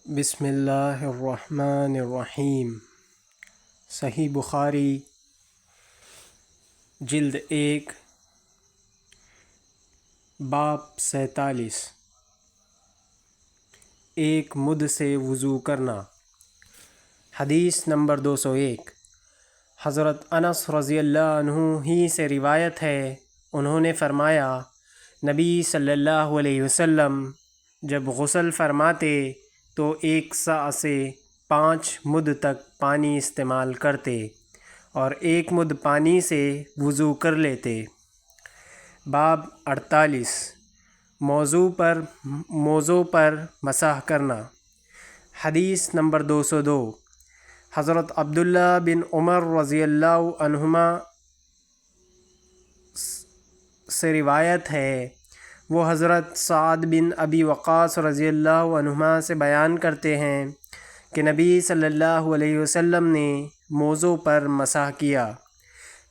بسم اللہ الرحمن الرحیم۔ صحیح بخاری جلد 1 باب 47 ایک مد سے وضو کرنا۔ حدیث نمبر 201۔ حضرت انس رضی اللہ عنہ ہی سے روایت ہے، انہوں نے فرمایا نبی صلی اللہ علیہ وسلم جب غسل فرماتے تو 1 صاع سے 5 مد تک پانی استعمال کرتے اور 1 مد پانی سے وضو کر لیتے۔ باب 48 موضوع پر مسح کرنا۔ حدیث نمبر 202۔ حضرت عبداللہ بن عمر رضی اللہ عنہما سے روایت ہے، وہ حضرت سعد بن ابی وقاص رضی اللہ عنہما سے بیان کرتے ہیں کہ نبی صلی اللہ علیہ وسلم نے موضوع پر مسح کیا۔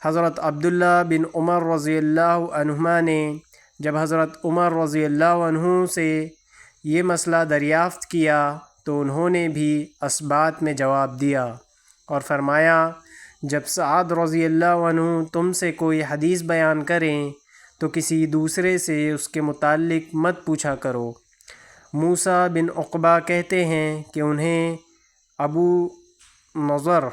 حضرت عبداللہ بن عمر رضی اللہ عنہما نے جب حضرت عمر رضی اللہ عنہ سے یہ مسئلہ دریافت کیا تو انہوں نے بھی اثبات میں جواب دیا اور فرمایا، جب سعد رضی اللہ عنہ تم سے کوئی حدیث بیان کریں تو کسی دوسرے سے اس کے متعلق مت پوچھا کرو۔ موسیٰ بن عقبہ کہتے ہیں کہ انہیں ابو نضر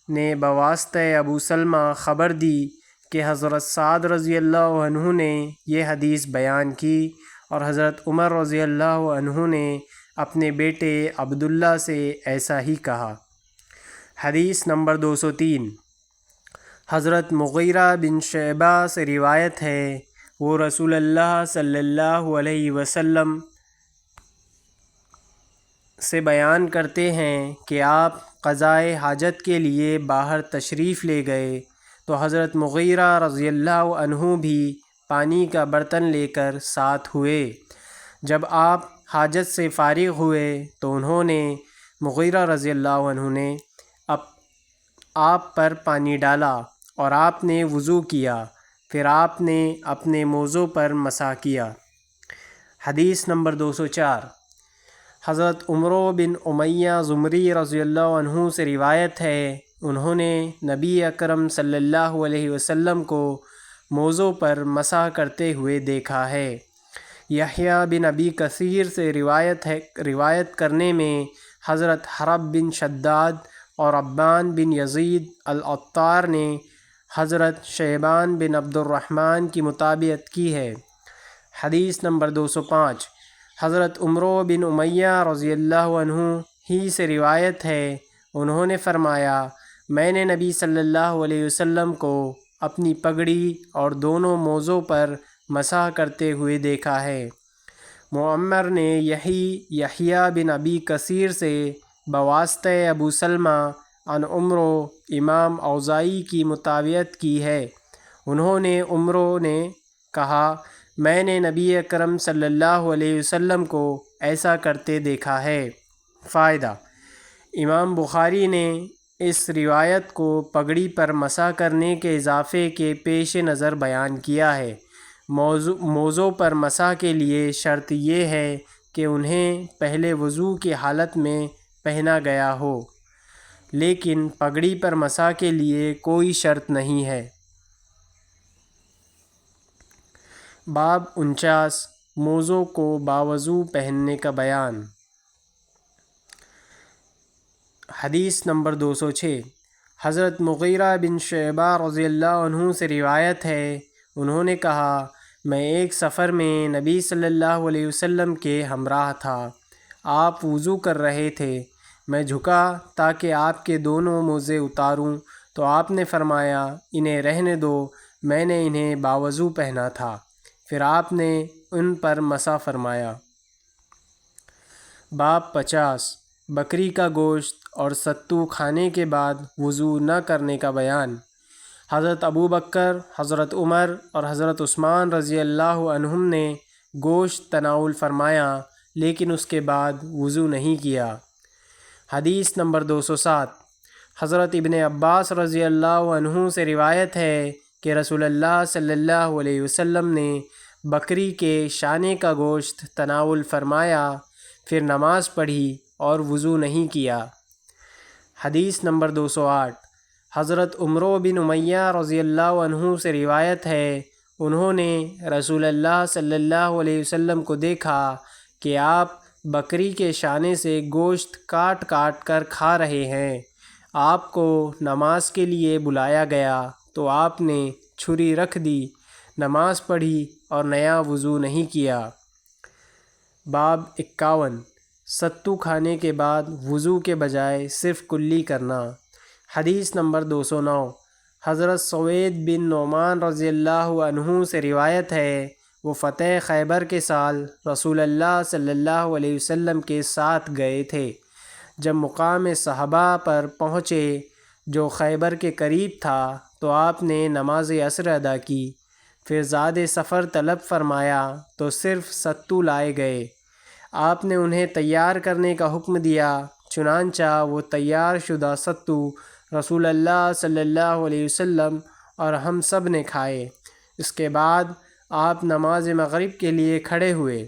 نے بواسطہ ابو سلمہ خبر دی کہ حضرت سعد رضی اللہ عنہ نے یہ حدیث بیان کی اور حضرت عمر رضی اللہ عنہ نے اپنے بیٹے عبداللہ سے ایسا ہی کہا۔ حدیث نمبر 203۔ حضرت مغیرہ بن شعبہ سے روایت ہے، وہ رسول اللہ صلی اللہ علیہ وسلم سے بیان کرتے ہیں کہ آپ قضائے حاجت کے لیے باہر تشریف لے گئے تو حضرت مغیرہ رضی اللہ عنہ بھی پانی کا برتن لے کر ساتھ ہوئے۔ جب آپ حاجت سے فارغ ہوئے تو انہوں نے مغیرہ رضی اللہ عنہ نے آپ پر پانی ڈالا اور آپ نے وضو کیا، پھر آپ نے اپنے موضوع پر مسح کیا۔ حدیث نمبر 204۔ حضرت عمرو بن امیہ زمری رضی اللہ عنہ سے روایت ہے، انہوں نے نبی اکرم صلی اللہ علیہ وسلم کو موضوع پر مسح کرتے ہوئے دیکھا ہے۔ یحییٰ بن ابی کثیر سے روایت کرنے میں حضرت حرب بن شداد اور عبان بن یزید العطار نے حضرت شیبان بن عبد الرحمن کی مطابقت کی ہے۔ حدیث نمبر 205۔ حضرت عمرو بن امیہ رضی اللہ عنہ ہی سے روایت ہے، انہوں نے فرمایا، میں نے نبی صلی اللہ علیہ وسلم کو اپنی پگڑی اور دونوں موزوں پر مسح کرتے ہوئے دیکھا ہے۔ معمر نے یحییٰ بن ابی کثیر سے بواسطہ ابو سلمہ عن عمرو امام اوزاعی کی مطابقت کی ہے۔ انہوں نے عمرو نے کہا، میں نے نبی اکرم صلی اللہ علیہ وسلم کو ایسا کرتے دیکھا ہے۔ فائدہ: امام بخاری نے اس روایت کو پگڑی پر مسح کرنے کے اضافے کے پیش نظر بیان کیا ہے۔ موضوع پر مسح کے لیے شرط یہ ہے کہ انہیں پہلے وضو کی حالت میں پہنا گیا ہو، لیکن پگڑی پر مسح کے لیے کوئی شرط نہیں ہے۔ باب 49 موضوع کو باوضو پہننے کا بیان۔ حدیث نمبر 206۔ حضرت مغیرہ بن شعبہ رضی اللہ عنہ سے روایت ہے، انہوں نے کہا، میں ایک سفر میں نبی صلی اللہ علیہ وسلم کے ہمراہ تھا، آپ وضو کر رہے تھے، میں جھکا تاکہ آپ کے دونوں موزے اتاروں تو آپ نے فرمایا، انہیں رہنے دو، میں نے انہیں باوضو پہنا تھا، پھر آپ نے ان پر مسح فرمایا۔ باب 50 بکری کا گوشت اور ستو کھانے کے بعد وضو نہ کرنے کا بیان۔ حضرت ابو بکر، حضرت عمر اور حضرت عثمان رضی اللہ عنہم نے گوشت تناول فرمایا لیکن اس کے بعد وضو نہیں کیا۔ حدیث نمبر 207۔ حضرت ابن عباس رضی اللہ عنہ سے روایت ہے کہ رسول اللہ صلی اللہ علیہ وسلم نے بکری کے شانے کا گوشت تناول فرمایا، پھر نماز پڑھی اور وضو نہیں کیا۔ حدیث نمبر 208۔ حضرت عمرو بن امیہ رضی اللہ عنہ سے روایت ہے، انہوں نے رسول اللہ صلی اللہ علیہ وسلم کو دیکھا کہ آپ بکری کے شانے سے گوشت کاٹ کاٹ کر کھا رہے ہیں۔ آپ کو نماز کے لیے بلایا گیا تو آپ نے چھری رکھ دی، نماز پڑھی اور نیا وضو نہیں کیا۔ باب 51۔ ستو کھانے کے بعد وضو کے بجائے صرف کلی کرنا۔ حدیث نمبر 209۔ حضرت سوید بن نعمان رضی اللہ عنہ سے روایت ہے، وہ فتح خیبر کے سال رسول اللہ صلی اللہ علیہ وسلم کے ساتھ گئے تھے۔ جب مقام صحابہ پر پہنچے جو خیبر کے قریب تھا تو آپ نے نماز عصر ادا کی، پھر زاد سفر طلب فرمایا تو صرف ستو لائے گئے۔ آپ نے انہیں تیار کرنے کا حکم دیا، چنانچہ وہ تیار شدہ ستو رسول اللہ صلی اللہ علیہ وسلم اور ہم سب نے کھائے۔ اس کے بعد آپ نماز مغرب کے لیے کھڑے ہوئے۔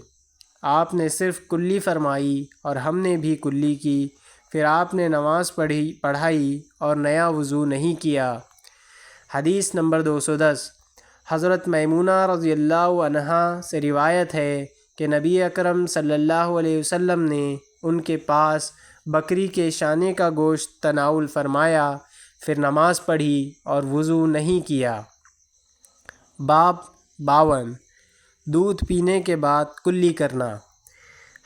آپ نے صرف کلی فرمائی اور ہم نے بھی کلی کی، پھر آپ نے نماز پڑھائی اور نیا وضو نہیں کیا۔ حدیث نمبر 210۔ حضرت میمونہ رضی اللہ عنہا سے روایت ہے کہ نبی اکرم صلی اللہ علیہ وسلم نے ان کے پاس بکری کے شانے کا گوشت تناول فرمایا، پھر نماز پڑھی اور وضو نہیں کیا۔ باب 52۔ دودھ پینے کے بعد کلی کرنا۔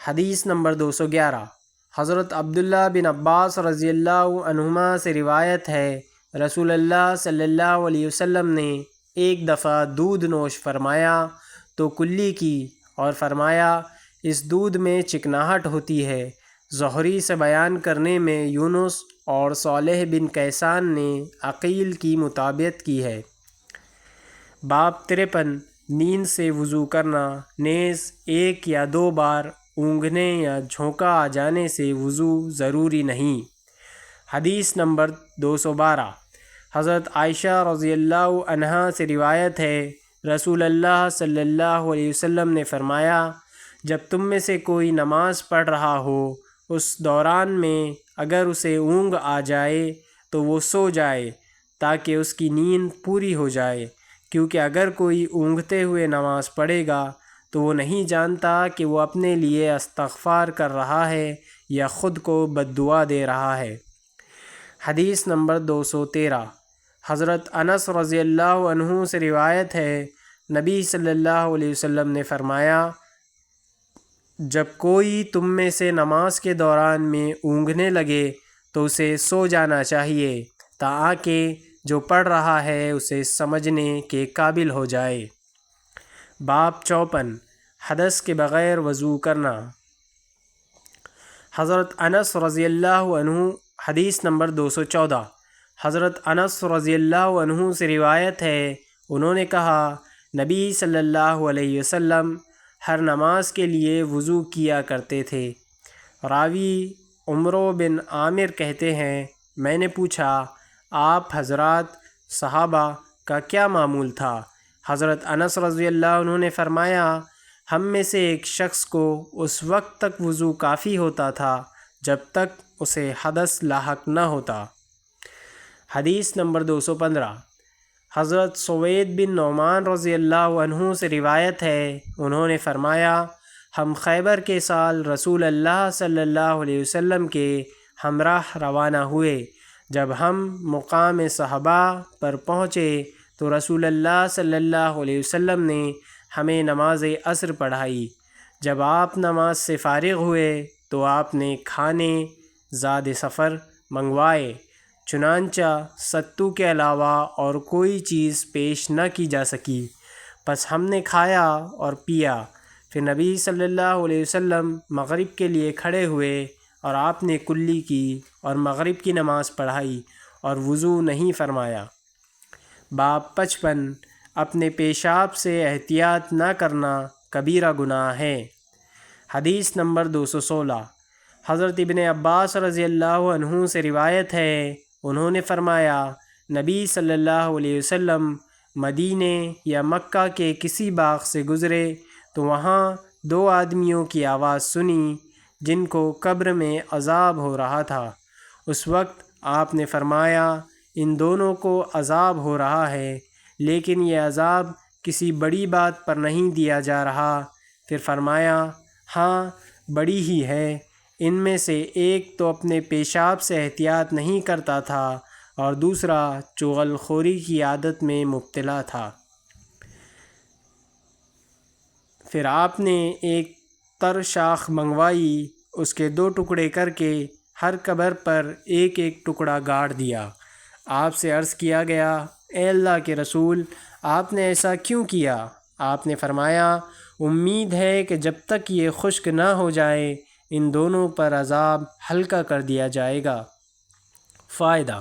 حدیث نمبر 211۔ حضرت عبداللہ بن عباس رضی اللہ عنہما سے روایت ہے، رسول اللہ صلی اللہ علیہ وسلم نے ایک دفعہ دودھ نوش فرمایا تو کلی کی اور فرمایا، اس دودھ میں چکناہٹ ہوتی ہے۔ زہری سے بیان کرنے میں یونس اور صالح بن کیسان نے عقیل کی مطابقت کی ہے۔ باب 53۔ نیند سے وضو کرنا، نیز ایک یا دو بار اونگنے یا جھونکا آ جانے سے وضو ضروری نہیں۔ حدیث نمبر 212۔ حضرت عائشہ رضی اللہ عنہا سے روایت ہے، رسول اللہ صلی اللہ علیہ وسلم نے فرمایا، جب تم میں سے کوئی نماز پڑھ رہا ہو، اس دوران میں اگر اسے اونگ آ جائے تو وہ سو جائے تاکہ اس کی نیند پوری ہو جائے، کیونکہ اگر کوئی اونگتے ہوئے نماز پڑھے گا تو وہ نہیں جانتا کہ وہ اپنے لیے استغفار کر رہا ہے یا خود کو بد دعا دے رہا ہے۔ حدیث نمبر 213۔ حضرت انس رضی اللہ عنہ سے روایت ہے، نبی صلی اللہ علیہ وسلم نے فرمایا، جب کوئی تم میں سے نماز کے دوران میں اونگنے لگے تو اسے سو جانا چاہیے تاکہ جو پڑھ رہا ہے اسے سمجھنے کے قابل ہو جائے۔ باب 54۔ حدث کے بغیر وضو کرنا۔ حضرت انس رضی اللہ عنہ۔ حدیث نمبر 214۔ حضرت انس رضی اللہ عنہ سے روایت ہے، انہوں نے کہا، نبی صلی اللہ علیہ وسلم ہر نماز کے لیے وضو کیا کرتے تھے۔ راوی عمرو بن عامر کہتے ہیں، میں نے پوچھا، آپ حضرات صحابہ کا کیا معمول تھا؟ حضرت انس رضی اللہ عنہ نے فرمایا، ہم میں سے ایک شخص کو اس وقت تک وضو کافی ہوتا تھا جب تک اسے حدث لاحق نہ ہوتا۔ حدیث نمبر 215۔ حضرت سوید بن نعمان رضی اللہ عنہ سے روایت ہے، انہوں نے فرمایا، ہم خیبر کے سال رسول اللہ صلی اللہ علیہ وسلم کے ہمراہ روانہ ہوئے۔ جب ہم مقام صحابہ پر پہنچے تو رسول اللہ صلی اللہ علیہ وسلم نے ہمیں نماز عصر پڑھائی۔ جب آپ نماز سے فارغ ہوئے تو آپ نے کھانے زاد سفر منگوائے، چنانچہ ستو کے علاوہ اور کوئی چیز پیش نہ کی جا سکی، پس ہم نے کھایا اور پیا۔ پھر نبی صلی اللہ علیہ وسلم مغرب کے لیے کھڑے ہوئے اور آپ نے کلی کی اور مغرب کی نماز پڑھائی اور وضو نہیں فرمایا۔ باب 55۔ اپنے پیشاب سے احتیاط نہ کرنا کبیرہ گناہ ہے۔ حدیث نمبر 216۔ حضرت ابن عباس رضی اللہ عنہ سے روایت ہے، انہوں نے فرمایا، نبی صلی اللہ علیہ وسلم مدینے یا مکہ کے کسی باغ سے گزرے تو وہاں دو آدمیوں کی آواز سنی، جن کو قبر میں عذاب ہو رہا تھا۔ اس وقت آپ نے فرمایا ان دونوں کو عذاب ہو رہا ہے، لیکن یہ عذاب کسی بڑی بات پر نہیں دیا جا رہا۔ پھر فرمایا ہاں بڑی ہی ہے، ان میں سے ایک تو اپنے پیشاب سے احتیاط نہیں کرتا تھا اور دوسرا چغل خوری کی عادت میں مبتلا تھا۔ پھر آپ نے ایک تر شاخ منگوائی، اس کے 2 ٹکڑے کر کے ہر قبر پر ایک ایک ٹکڑا گاڑ دیا۔ آپ سے عرض کیا گیا اے اللہ کے رسول، آپ نے ایسا کیوں کیا؟ آپ نے فرمایا امید ہے کہ جب تک یہ خشک نہ ہو جائے ان دونوں پر عذاب ہلکا کر دیا جائے گا۔ فائدہ: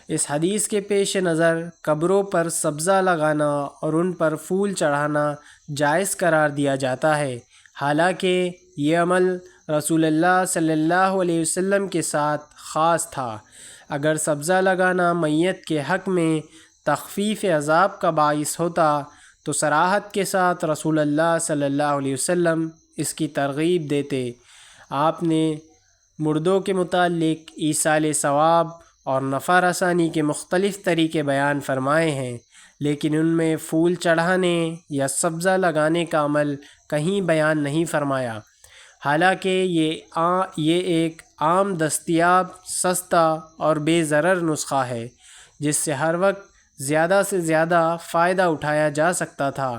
اس حدیث کے پیش نظر قبروں پر سبزہ لگانا اور ان پر پھول چڑھانا جائز قرار دیا جاتا ہے، حالانکہ یہ عمل رسول اللہ صلی اللہ علیہ وسلم کے ساتھ خاص تھا۔ اگر سبزہ لگانا میت کے حق میں تخفیف عذاب کا باعث ہوتا تو صراحت کے ساتھ رسول اللہ صلی اللہ علیہ وسلم اس کی ترغیب دیتے۔ آپ نے مردوں کے متعلق ایصال ثواب اور نفع رسانی کے مختلف طریقے بیان فرمائے ہیں، لیکن ان میں پھول چڑھانے یا سبزہ لگانے کا عمل کہیں بیان نہیں فرمایا، حالانکہ یہ ایک عام دستیاب، سستا اور بے ضرر نسخہ ہے جس سے ہر وقت زیادہ سے زیادہ فائدہ اٹھایا جا سکتا تھا،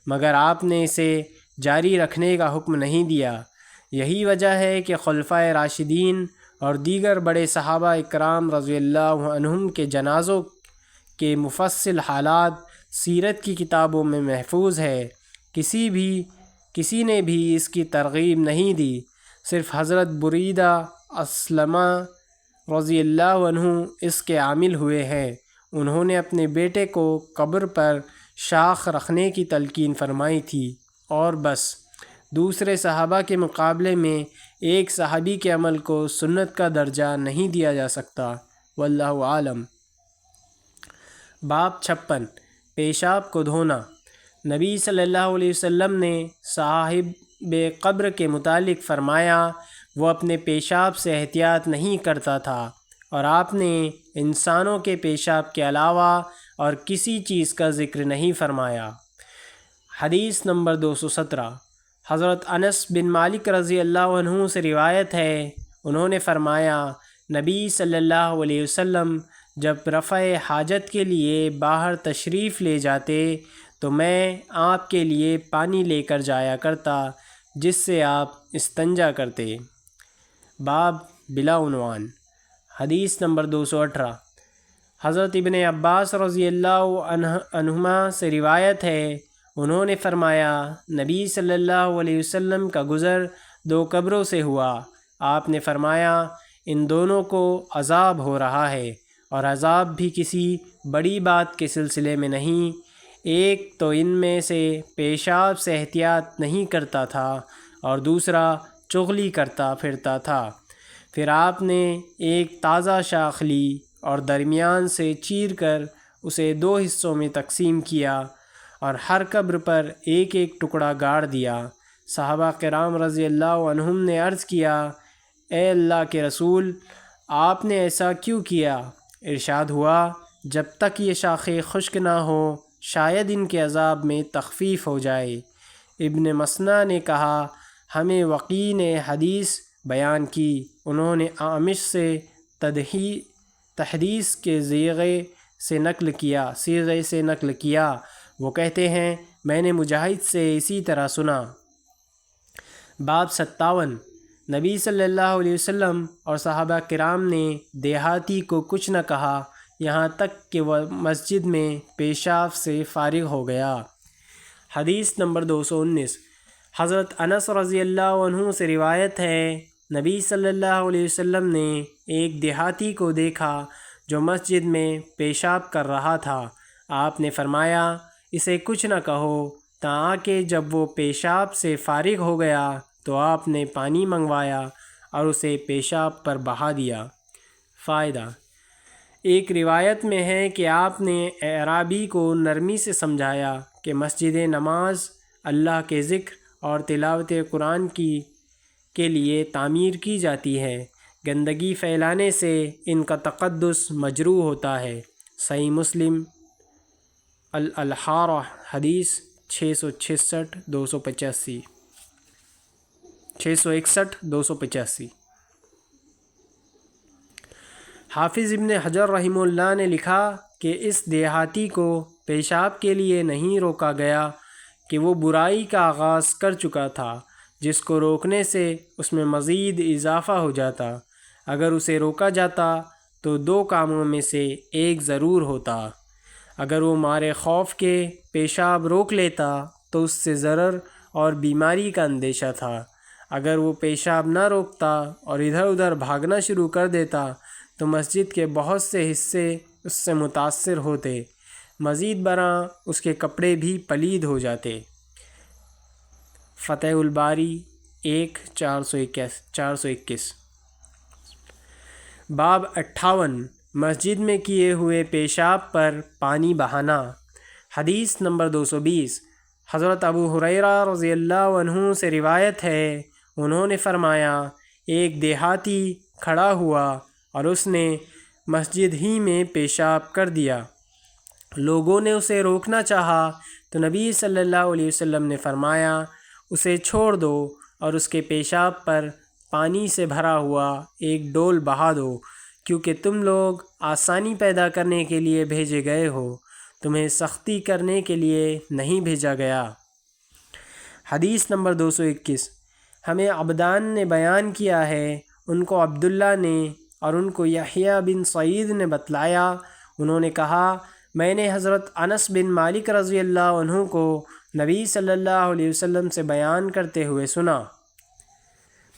مگر آپ نے اسے جاری رکھنے کا حکم نہیں دیا۔ یہی وجہ ہے کہ خلفائے راشدین اور دیگر بڑے صحابہ اکرام رضی اللہ عنہم کے جنازوں کے مفصل حالات سیرت کی کتابوں میں محفوظ ہے۔ کسی نے بھی اس کی ترغیب نہیں دی، صرف حضرت بریدہ اسلمہ رضی اللہ عنہ اس کے عامل ہوئے ہیں۔ انہوں نے اپنے بیٹے کو قبر پر شاخ رکھنے کی تلقین فرمائی تھی اور بس۔ دوسرے صحابہ کے مقابلے میں ایک صحابی کے عمل کو سنت کا درجہ نہیں دیا جا سکتا، واللہ عالم۔ باب 56 پیشاب کو دھونا۔ نبی صلی اللہ علیہ وسلم نے صاحب قبر کے متعلق فرمایا وہ اپنے پیشاب سے احتیاط نہیں کرتا تھا، اور آپ نے انسانوں کے پیشاب کے علاوہ اور کسی چیز کا ذکر نہیں فرمایا۔ حدیث نمبر 217 حضرت انس بن مالک رضی اللہ عنہ سے روایت ہے، انہوں نے فرمایا نبی صلی اللہ علیہ وسلم جب رفع حاجت کے لیے باہر تشریف لے جاتے تو میں آپ کے لیے پانی لے کر جایا کرتا جس سے آپ استنجا کرتے۔ باب بلا عنوان۔ حدیث نمبر 218 حضرت ابن عباس رضی اللہ عنہما سے روایت ہے، انہوں نے فرمایا نبی صلی اللہ علیہ وسلم کا گزر 2 قبروں سے ہوا۔ آپ نے فرمایا ان دونوں کو عذاب ہو رہا ہے، اور عذاب بھی کسی بڑی بات کے سلسلے میں نہیں۔ ایک تو ان میں سے پیشاب سے احتیاط نہیں کرتا تھا اور دوسرا چغلی کرتا پھرتا تھا۔ پھر آپ نے ایک تازہ شاخ لی اور درمیان سے چیر کر اسے 2 حصوں میں تقسیم کیا اور ہر قبر پر ایک ایک ٹکڑا گاڑ دیا۔ صحابہ کرام رضی اللہ عنہم نے عرض کیا اے اللہ کے رسول، آپ نے ایسا کیوں کیا؟ ارشاد ہوا جب تک یہ شاخیں خشک نہ ہوں شاید ان کے عذاب میں تخفیف ہو جائے۔ ابن مسنہ نے کہا ہمیں وقی نے حدیث بیان کی، انہوں نے اعمش سے تحدیث کے صیغے سے نقل کیا۔ وہ کہتے ہیں میں نے مجاہد سے اسی طرح سنا۔ باب 57 نبی صلی اللہ علیہ وسلم اور صحابہ کرام نے دیہاتی کو کچھ نہ کہا یہاں تک کہ وہ مسجد میں پیشاب سے فارغ ہو گیا۔ حدیث نمبر 219 حضرت انس رضی اللہ عنہ سے روایت ہے، نبی صلی اللہ علیہ وسلم نے ایک دیہاتی کو دیکھا جو مسجد میں پیشاب کر رہا تھا۔ آپ نے فرمایا اسے کچھ نہ کہو تاکہ جب وہ پیشاب سے فارغ ہو گیا تو آپ نے پانی منگوایا اور اسے پیشاب پر بہا دیا۔ فائدہ: ایک روایت میں ہے کہ آپ نے اعرابی کو نرمی سے سمجھایا کہ مسجد نماز اللہ کے ذکر اور تلاوت قرآن کی کے لیے تعمیر کی جاتی ہے۔ گندگی پھیلانے سے ان کا تقدس مجروح ہوتا ہے۔ صحیح مسلم الحارہ حدیث 666 285 661 285۔ حافظ ابن حجر رحمہ اللہ نے لکھا کہ اس دیہاتی کو پیشاب کے لیے نہیں روکا گیا کہ وہ برائی کا آغاز کر چکا تھا، جس کو روکنے سے اس میں مزید اضافہ ہو جاتا۔ اگر اسے روکا جاتا تو دو کاموں میں سے ایک ضرور ہوتا۔ اگر وہ مارے خوف کے پیشاب روک لیتا تو اس سے ضرر اور بیماری کا اندیشہ تھا۔ اگر وہ پیشاب نہ روکتا اور ادھر ادھر بھاگنا شروع کر دیتا تو مسجد کے بہت سے حصے اس سے متاثر ہوتے، مزید برآں اس کے کپڑے بھی پلید ہو جاتے۔ فتح الباری 421۔ باب 58 مسجد میں کیے ہوئے پیشاب پر پانی بہانا۔ حدیث نمبر 220۔ حضرت ابو ہریرہ رضی اللہ عنہ سے روایت ہے، انہوں نے فرمایا ایک دیہاتی کھڑا ہوا اور اس نے مسجد ہی میں پیشاب کر دیا۔ لوگوں نے اسے روکنا چاہا تو نبی صلی اللہ علیہ وسلم نے فرمایا اسے چھوڑ دو اور اس کے پیشاب پر پانی سے بھرا ہوا ایک ڈول بہا دو، کیونکہ تم لوگ آسانی پیدا کرنے کے لیے بھیجے گئے ہو، تمہیں سختی کرنے کے لیے نہیں بھیجا گیا۔ حدیث نمبر 221۔ ہمیں عبدان نے بیان کیا ہے، ان کو عبداللہ نے اور ان کو یحییٰ بن سعید نے بتلایا، انہوں نے کہا میں نے حضرت انس بن مالک رضی اللہ عنہ کو نبی صلی اللہ علیہ وسلم سے بیان کرتے ہوئے سنا۔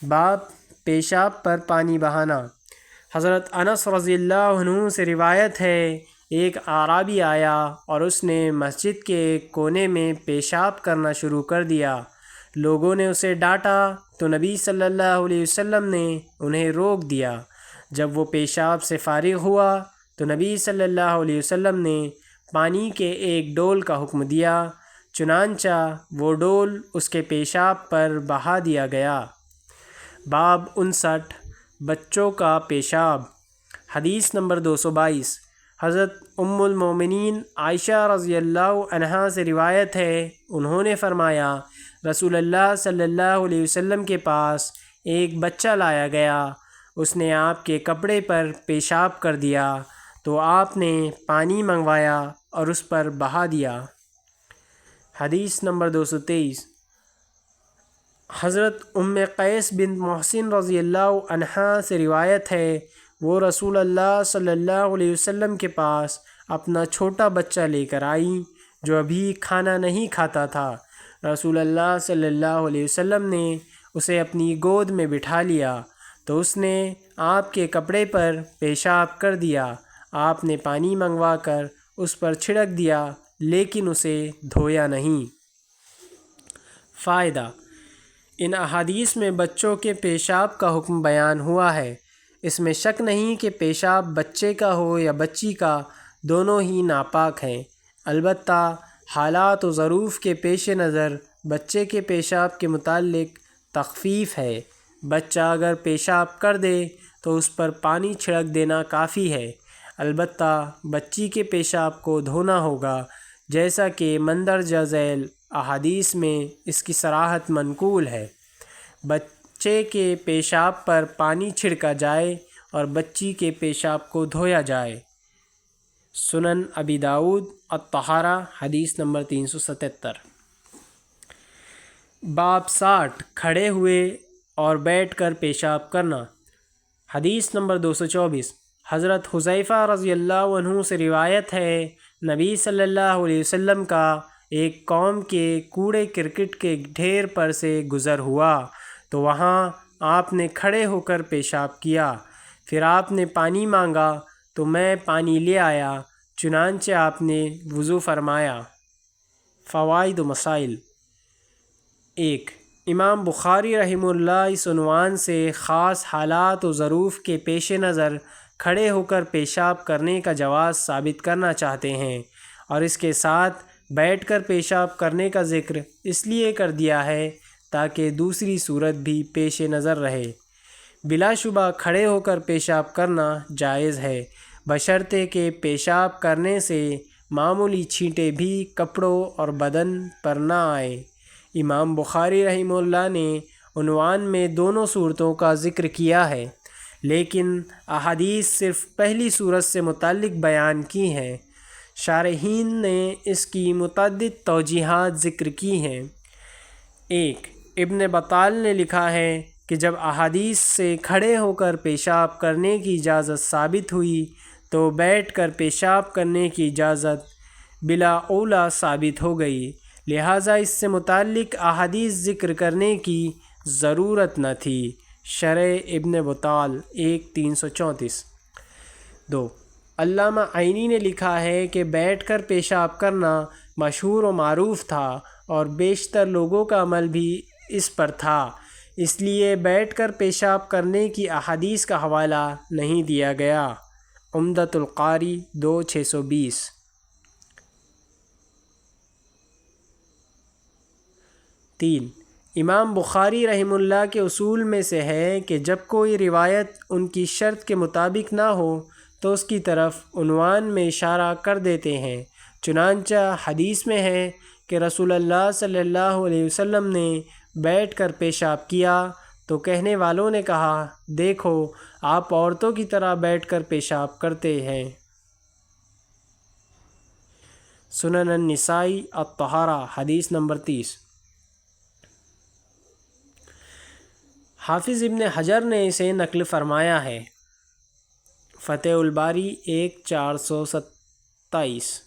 باب پیشاب پر پانی بہانا۔ حضرت انس رضی اللہ عنہ سے روایت ہے، ایک اعرابی آیا اور اس نے مسجد کے ایک کونے میں پیشاب کرنا شروع کر دیا۔ لوگوں نے اسے ڈانٹا تو نبی صلی اللہ علیہ وسلم نے انہیں روک دیا۔ جب وہ پیشاب سے فارغ ہوا تو نبی صلی اللہ علیہ وسلم نے پانی کے ایک ڈول کا حکم دیا، چنانچہ وہ ڈول اس کے پیشاب پر بہا دیا گیا۔ باب 59 بچوں کا پیشاب۔ حدیث نمبر 222۔ حضرت ام المومنین عائشہ رضی اللہ عنہا سے روایت ہے، انہوں نے فرمایا رسول اللہ صلی اللہ علیہ وسلم کے پاس ایک بچہ لایا گیا، اس نے آپ کے کپڑے پر پیشاب کر دیا تو آپ نے پانی منگوایا اور اس پر بہا دیا۔ حدیث نمبر 223۔ حضرت ام قیس بنت محسن رضی اللہ عنہا سے روایت ہے، وہ رسول اللہ صلی اللہ علیہ وسلم کے پاس اپنا چھوٹا بچہ لے کر آئیں جو ابھی کھانا نہیں کھاتا تھا۔ رسول اللہ صلی اللہ علیہ وسلم نے اسے اپنی گود میں بٹھا لیا تو اس نے آپ کے کپڑے پر پیشاب کر دیا۔ آپ نے پانی منگوا کر اس پر چھڑک دیا لیکن اسے دھویا نہیں۔ فائدہ: ان احادیث میں بچوں کے پیشاب کا حکم بیان ہوا ہے۔ اس میں شک نہیں کہ پیشاب بچے کا ہو یا بچی کا، دونوں ہی ناپاک ہیں۔ البتہ حالات و ظروف کے پیش نظر بچے کے پیشاب کے متعلق تخفیف ہے۔ بچہ اگر پیشاب کر دے تو اس پر پانی چھڑک دینا کافی ہے، البتہ بچی کے پیشاب کو دھونا ہوگا، جیسا کہ مندرجہ ذیل احادیث میں اس کی صراحت منقول ہے۔ بچے کے پیشاب پر پانی چھڑکا جائے اور بچی کے پیشاب کو دھویا جائے۔ سنن ابی داؤد الطہارہ حدیث نمبر 377۔ باب 60 کھڑے ہوئے اور بیٹھ کر پیشاب کرنا۔ حدیث نمبر 224۔ حضرت حذیفہ رضی اللہ عنہ سے روایت ہے، نبی صلی اللہ علیہ وسلم کا ایک قوم کے کوڑے کرکٹ کے ڈھیر پر سے گزر ہوا تو وہاں آپ نے کھڑے ہو کر پیشاب کیا۔ پھر آپ نے پانی مانگا تو میں پانی لے آیا، چنانچہ آپ نے وضو فرمایا۔ فوائد و مسائل۔ 1. امام بخاری رحمہ اللہ اس عنوان سے خاص حالات و ظروف کے پیش نظر کھڑے ہو کر پیشاب کرنے کا جواز ثابت کرنا چاہتے ہیں، اور اس کے ساتھ بیٹھ کر پیشاب کرنے کا ذکر اس لیے کر دیا ہے تاکہ دوسری صورت بھی پیش نظر رہے۔ بلا شبہ کھڑے ہو کر پیشاب کرنا جائز ہے، بشرطے کہ پیشاب کرنے سے معمولی چھینٹیں بھی کپڑوں اور بدن پر نہ آئیں۔ امام بخاری رحمہ اللہ نے عنوان میں دونوں صورتوں کا ذکر کیا ہے، لیکن احادیث صرف پہلی صورت سے متعلق بیان کی ہیں۔ شارحین نے اس کی متعدد توجیحات ذکر کی ہیں۔ 1. ابن بطال نے لکھا ہے کہ جب احادیث سے کھڑے ہو کر پیشاب کرنے کی اجازت ثابت ہوئی تو بیٹھ کر پیشاب کرنے کی اجازت بلا اولیٰ ثابت ہو گئی، لہٰذا اس سے متعلق احادیث ذکر کرنے کی ضرورت نہ تھی۔ شرح ابن بطال 1-334۔ 2. علامہ عینی نے لکھا ہے کہ بیٹھ کر پیشاب کرنا مشہور و معروف تھا اور بیشتر لوگوں کا عمل بھی اس پر تھا، اس لیے بیٹھ کر پیشاب کرنے کی احادیث کا حوالہ نہیں دیا گیا۔ عمدۃ القاری 2-620۔ 3. امام بخاری رحمہ اللہ کے اصول میں سے ہے کہ جب کوئی روایت ان کی شرط کے مطابق نہ ہو تو اس کی طرف عنوان میں اشارہ کر دیتے ہیں۔ چنانچہ حدیث میں ہے کہ رسول اللہ صلی اللہ علیہ وسلم نے بیٹھ کر پیشاب کیا تو کہنے والوں نے کہا، دیکھو آپ عورتوں کی طرح بیٹھ کر پیشاب کرتے ہیں۔ سنن النسائی الطہارہ حدیث نمبر 30۔ حافظ ابن حجر نے اسے نقل فرمایا ہے۔ فتح الباری 1-427۔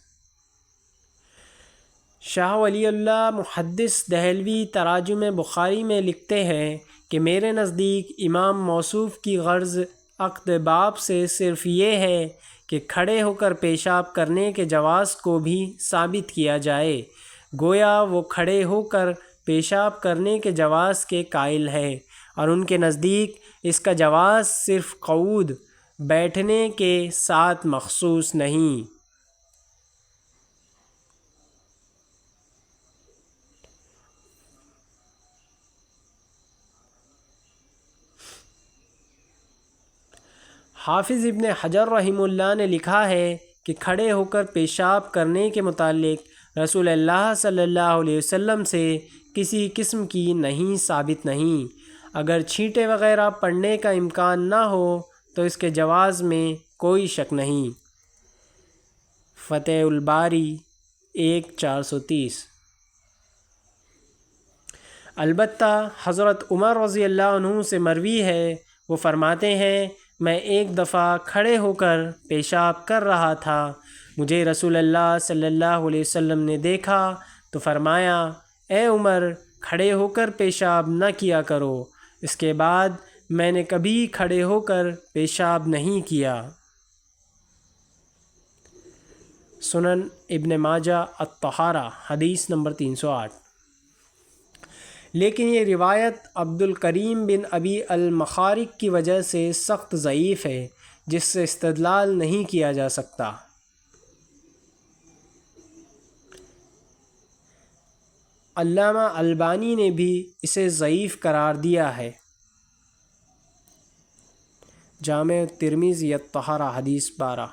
شاہ ولی اللہ محدث دہلوی تراجم بخاری میں لکھتے ہیں کہ میرے نزدیک امام موصوف کی غرض عقد باب سے صرف یہ ہے کہ کھڑے ہو کر پیشاب کرنے کے جواز کو بھی ثابت کیا جائے، گویا وہ کھڑے ہو کر پیشاب کرنے کے جواز کے قائل ہے، اور ان کے نزدیک اس کا جواز صرف قعود بیٹھنے کے ساتھ مخصوص نہیں۔ حافظ ابن حجر رحمہ اللہ نے لکھا ہے کہ کھڑے ہو کر پیشاب کرنے کے متعلق رسول اللہ صلی اللہ علیہ وسلم سے کسی قسم کی نہیں ثابت نہیں۔ اگر چھینٹے وغیرہ پڑنے کا امکان نہ ہو تو اس کے جواز میں کوئی شک نہیں۔ فتح الباری 1-430۔ البتہ حضرت عمر رضی اللہ عنہ سے مروی ہے، وہ فرماتے ہیں میں ایک دفعہ کھڑے ہو کر پیشاب کر رہا تھا، مجھے رسول اللہ صلی اللہ علیہ وسلم نے دیکھا تو فرمایا، اے عمر کھڑے ہو کر پیشاب نہ کیا کرو۔ اس کے بعد میں نے کبھی کھڑے ہو کر پیشاب نہیں کیا۔ سنن ابن ماجہ الطہارہ حدیث نمبر 308۔ لیکن یہ روایت عبد الکریم بن ابی المخارق کی وجہ سے سخت ضعیف ہے، جس سے استدلال نہیں کیا جا سکتا۔ علامہ البانی نے بھی اسے ضعیف قرار دیا ہے۔ جامع ترمذی الطہارہ حدیث 12۔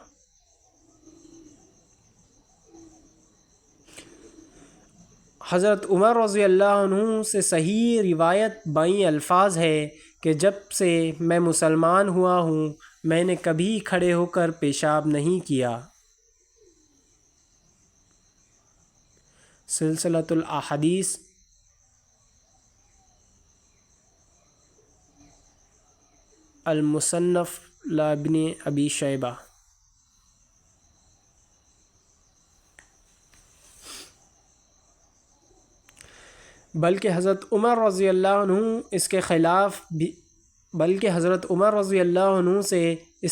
حضرت عمر رضی اللہ عنہ سے صحیح روایت بائیں الفاظ ہے کہ جب سے میں مسلمان ہوا ہوں میں نے کبھی کھڑے ہو کر پیشاب نہیں کیا۔ سلسلۃ الاحادیث المصنف لابن ابی شیبہ۔ بلکہ حضرت عمر رضی اللہ عنہ سے اس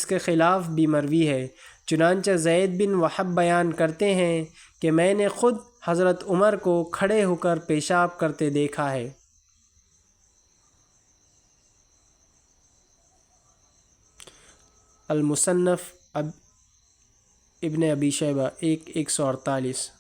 کے خلاف بھی مروی ہے۔ چنانچہ زید بن وہب بیان کرتے ہیں کہ میں نے خود حضرت عمر کو کھڑے ہو کر پیشاب کرتے دیکھا ہے۔ المصنف ابن ابی شیبہ 1-148۔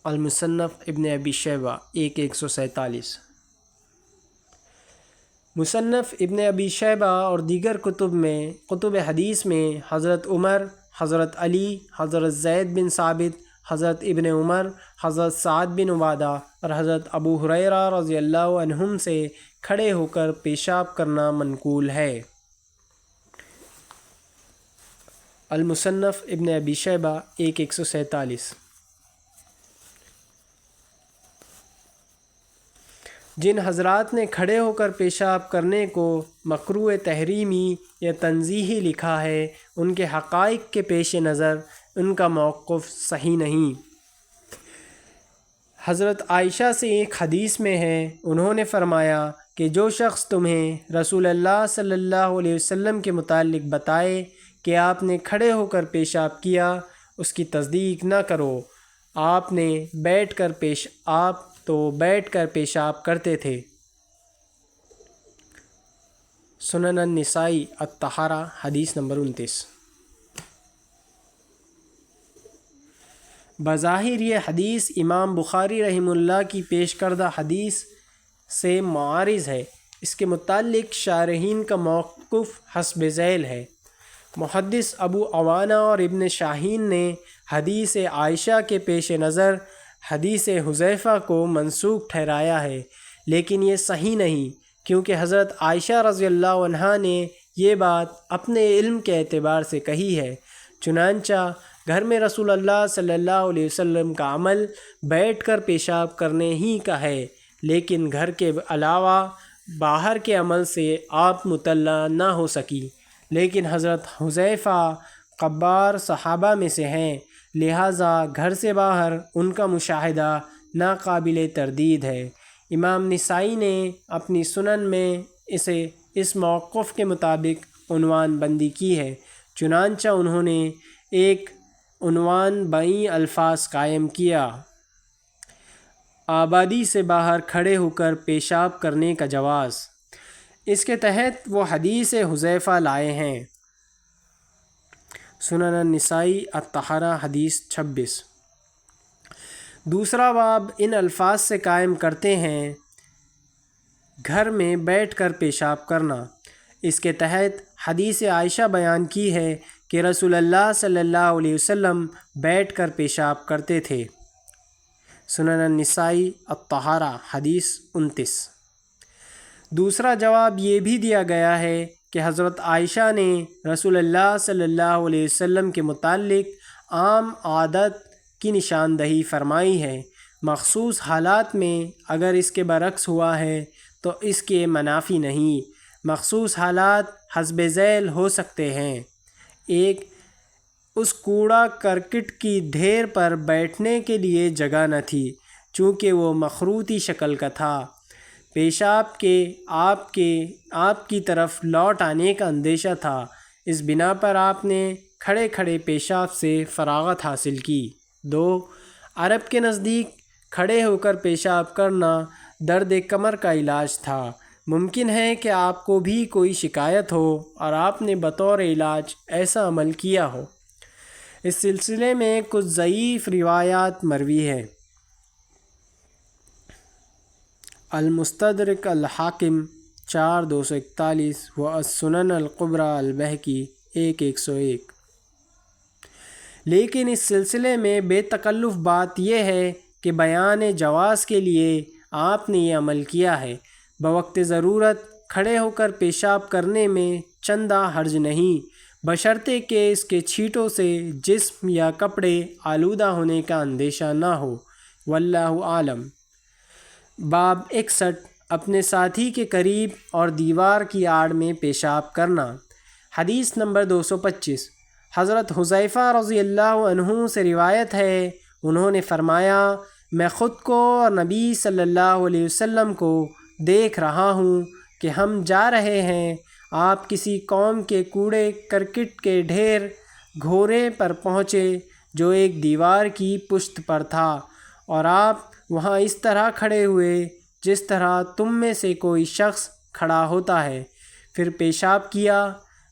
المصنف ابن ابی شیبہ 147۔ مصنف ابن ابی شیبہ اور دیگر کتب حدیث میں حضرت عمر، حضرت علی، حضرت زید بن ثابت، حضرت ابن عمر، حضرت سعد بن عبادہ اور حضرت ابو ہریرہ رضی اللہ عنہم سے کھڑے ہو کر پیشاب کرنا منقول ہے۔ المصنف ابن ابی شیبہ 147۔ جن حضرات نے کھڑے ہو کر پیشاب کرنے کو مکروہ تحریمی یا تنزیہی لکھا ہے، ان کے حقائق کے پیش نظر ان کا موقف صحیح نہیں۔ حضرت عائشہ سے ایک حدیث میں ہے، انہوں نے فرمایا کہ جو شخص تمہیں رسول اللہ صلی اللہ علیہ وسلم کے متعلق بتائے کہ آپ نے کھڑے ہو کر پیشاب کیا، اس کی تصدیق نہ کرو۔ آپ بیٹھ کر پیشاب کرتے تھے۔ سنن النسائی الطہارہ حدیث نمبر 29۔ بظاہر یہ حدیث امام بخاری رحمہ اللہ کی پیش کردہ حدیث سے معارض ہے۔ اس کے متعلق شارحین کا موقف حسب ذیل ہے۔ محدث ابو عوانہ اور ابن شاہین نے حدیث عائشہ کے پیش نظر حدیث حذیفہ کو منسوخ ٹھہرایا ہے، لیکن یہ صحیح نہیں، کیونکہ حضرت عائشہ رضی اللہ عنہا نے یہ بات اپنے علم کے اعتبار سے کہی ہے۔ چنانچہ گھر میں رسول اللہ صلی اللہ علیہ وسلم کا عمل بیٹھ کر پیشاب کرنے ہی کا ہے، لیکن گھر کے علاوہ باہر کے عمل سے آپ مطلع نہ ہو سکی۔ لیکن حضرت حذیفہ خبار صحابہ میں سے ہیں، لہٰذا گھر سے باہر ان کا مشاہدہ ناقابل تردید ہے۔ امام نسائی نے اپنی سنن میں اسے اس موقف کے مطابق عنوان بندی کی ہے، چنانچہ انہوں نے ایک عنوان بئیں الفاظ قائم کیا: آبادی سے باہر کھڑے ہو کر پیشاب کرنے کا جواز۔ اس کے تحت وہ حدیث حذیفہ لائے ہیں۔ سنن النسائی الطہارہ حدیث 26۔ دوسرا باب ان الفاظ سے قائم کرتے ہیں: گھر میں بیٹھ کر پیشاب کرنا۔ اس کے تحت حدیث عائشہ بیان کی ہے کہ رسول اللہ صلی اللہ علیہ وسلم بیٹھ کر پیشاب کرتے تھے۔ سنن النسائی الطہارہ حدیث 29۔ دوسرا جواب یہ بھی دیا گیا ہے کہ حضرت عائشہ نے رسول اللہ صلی اللہ علیہ وسلم کے متعلق عام عادت کی نشاندہی فرمائی ہے۔ مخصوص حالات میں اگر اس کے برعکس ہوا ہے تو اس کے منافی نہیں۔ مخصوص حالات حسب ذیل ہو سکتے ہیں: ایک، اس کوڑا کرکٹ کی ڈھیر پر بیٹھنے کے لیے جگہ نہ تھی، چونکہ وہ مخروطی شکل کا تھا۔ پیشاب کے آپ کی طرف لوٹ آنے کا اندیشہ تھا، اس بنا پر آپ نے کھڑے کھڑے پیشاب سے فراغت حاصل کی۔ دو، عرب کے نزدیک کھڑے ہو کر پیشاب کرنا درد کمر کا علاج تھا۔ ممکن ہے کہ آپ کو بھی کوئی شکایت ہو اور آپ نے بطور علاج ایسا عمل کیا ہو۔ اس سلسلے میں کچھ ضعیف روایات مروی ہیں۔ المستدرک الحاکم 4241 و السنن الکبری البیہقی 1101۔ لیکن اس سلسلے میں بے تکلف بات یہ ہے کہ بیان جواز کے لیے آپ نے یہ عمل کیا ہے۔ بوقت ضرورت کھڑے ہو کر پیشاب کرنے میں چندہ حرج نہیں، بشرطے کہ اس کے چھینٹوں سے جسم یا کپڑے آلودہ ہونے کا اندیشہ نہ ہو۔ واللہ عالم۔ باب 61 اپنے ساتھی کے قریب اور دیوار کی آڑ میں پیشاب کرنا۔ حدیث نمبر 225۔ حضرت حذیفہ رضی اللہ عنہ سے روایت ہے، انہوں نے فرمایا، میں خود کو اور نبی صلی اللہ علیہ وسلم کو دیکھ رہا ہوں کہ ہم جا رہے ہیں۔ آپ کسی قوم کے کوڑے کرکٹ کے ڈھیر گھورے پر پہنچے جو ایک دیوار کی پشت پر تھا، اور آپ وہاں اس طرح کھڑے ہوئے جس طرح تم میں سے کوئی شخص کھڑا ہوتا ہے۔ پھر پیشاب کیا۔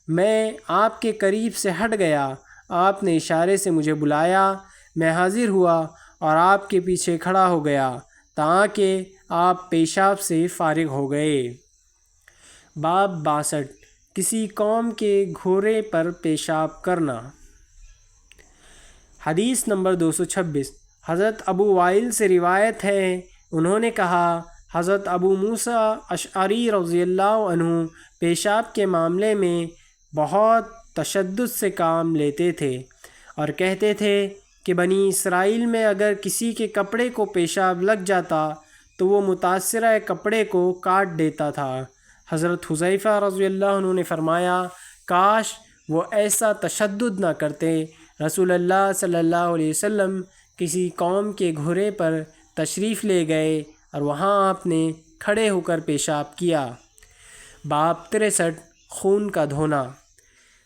میں آپ کے قریب سے ہٹ گیا، آپ نے اشارے سے مجھے بلایا، میں حاضر ہوا اور آپ کے پیچھے کھڑا ہو گیا تاکہ آپ پیشاب سے فارغ ہو گئے۔ باب 62 کسی قوم کے گھوڑے پر پیشاب کرنا۔ حدیث نمبر 226 حضرت ابو وائل سے روایت ہے، انہوں نے کہا حضرت ابو موسیٰ اشعری رضی اللہ عنہ پیشاب کے معاملے میں بہت تشدد سے کام لیتے تھے اور کہتے تھے کہ بنی اسرائیل میں اگر کسی کے کپڑے کو پیشاب لگ جاتا تو وہ متاثرہ کپڑے کو کاٹ دیتا تھا۔ حضرت حذیفہ رضی اللہ عنہ نے فرمایا کاش وہ ایسا تشدد نہ کرتے۔ رسول اللہ صلی اللہ علیہ وسلم کسی قوم کے گھوڑے پر تشریف لے گئے اور وہاں آپ نے کھڑے ہو کر پیشاب کیا۔ باب 63 خون کا دھونا۔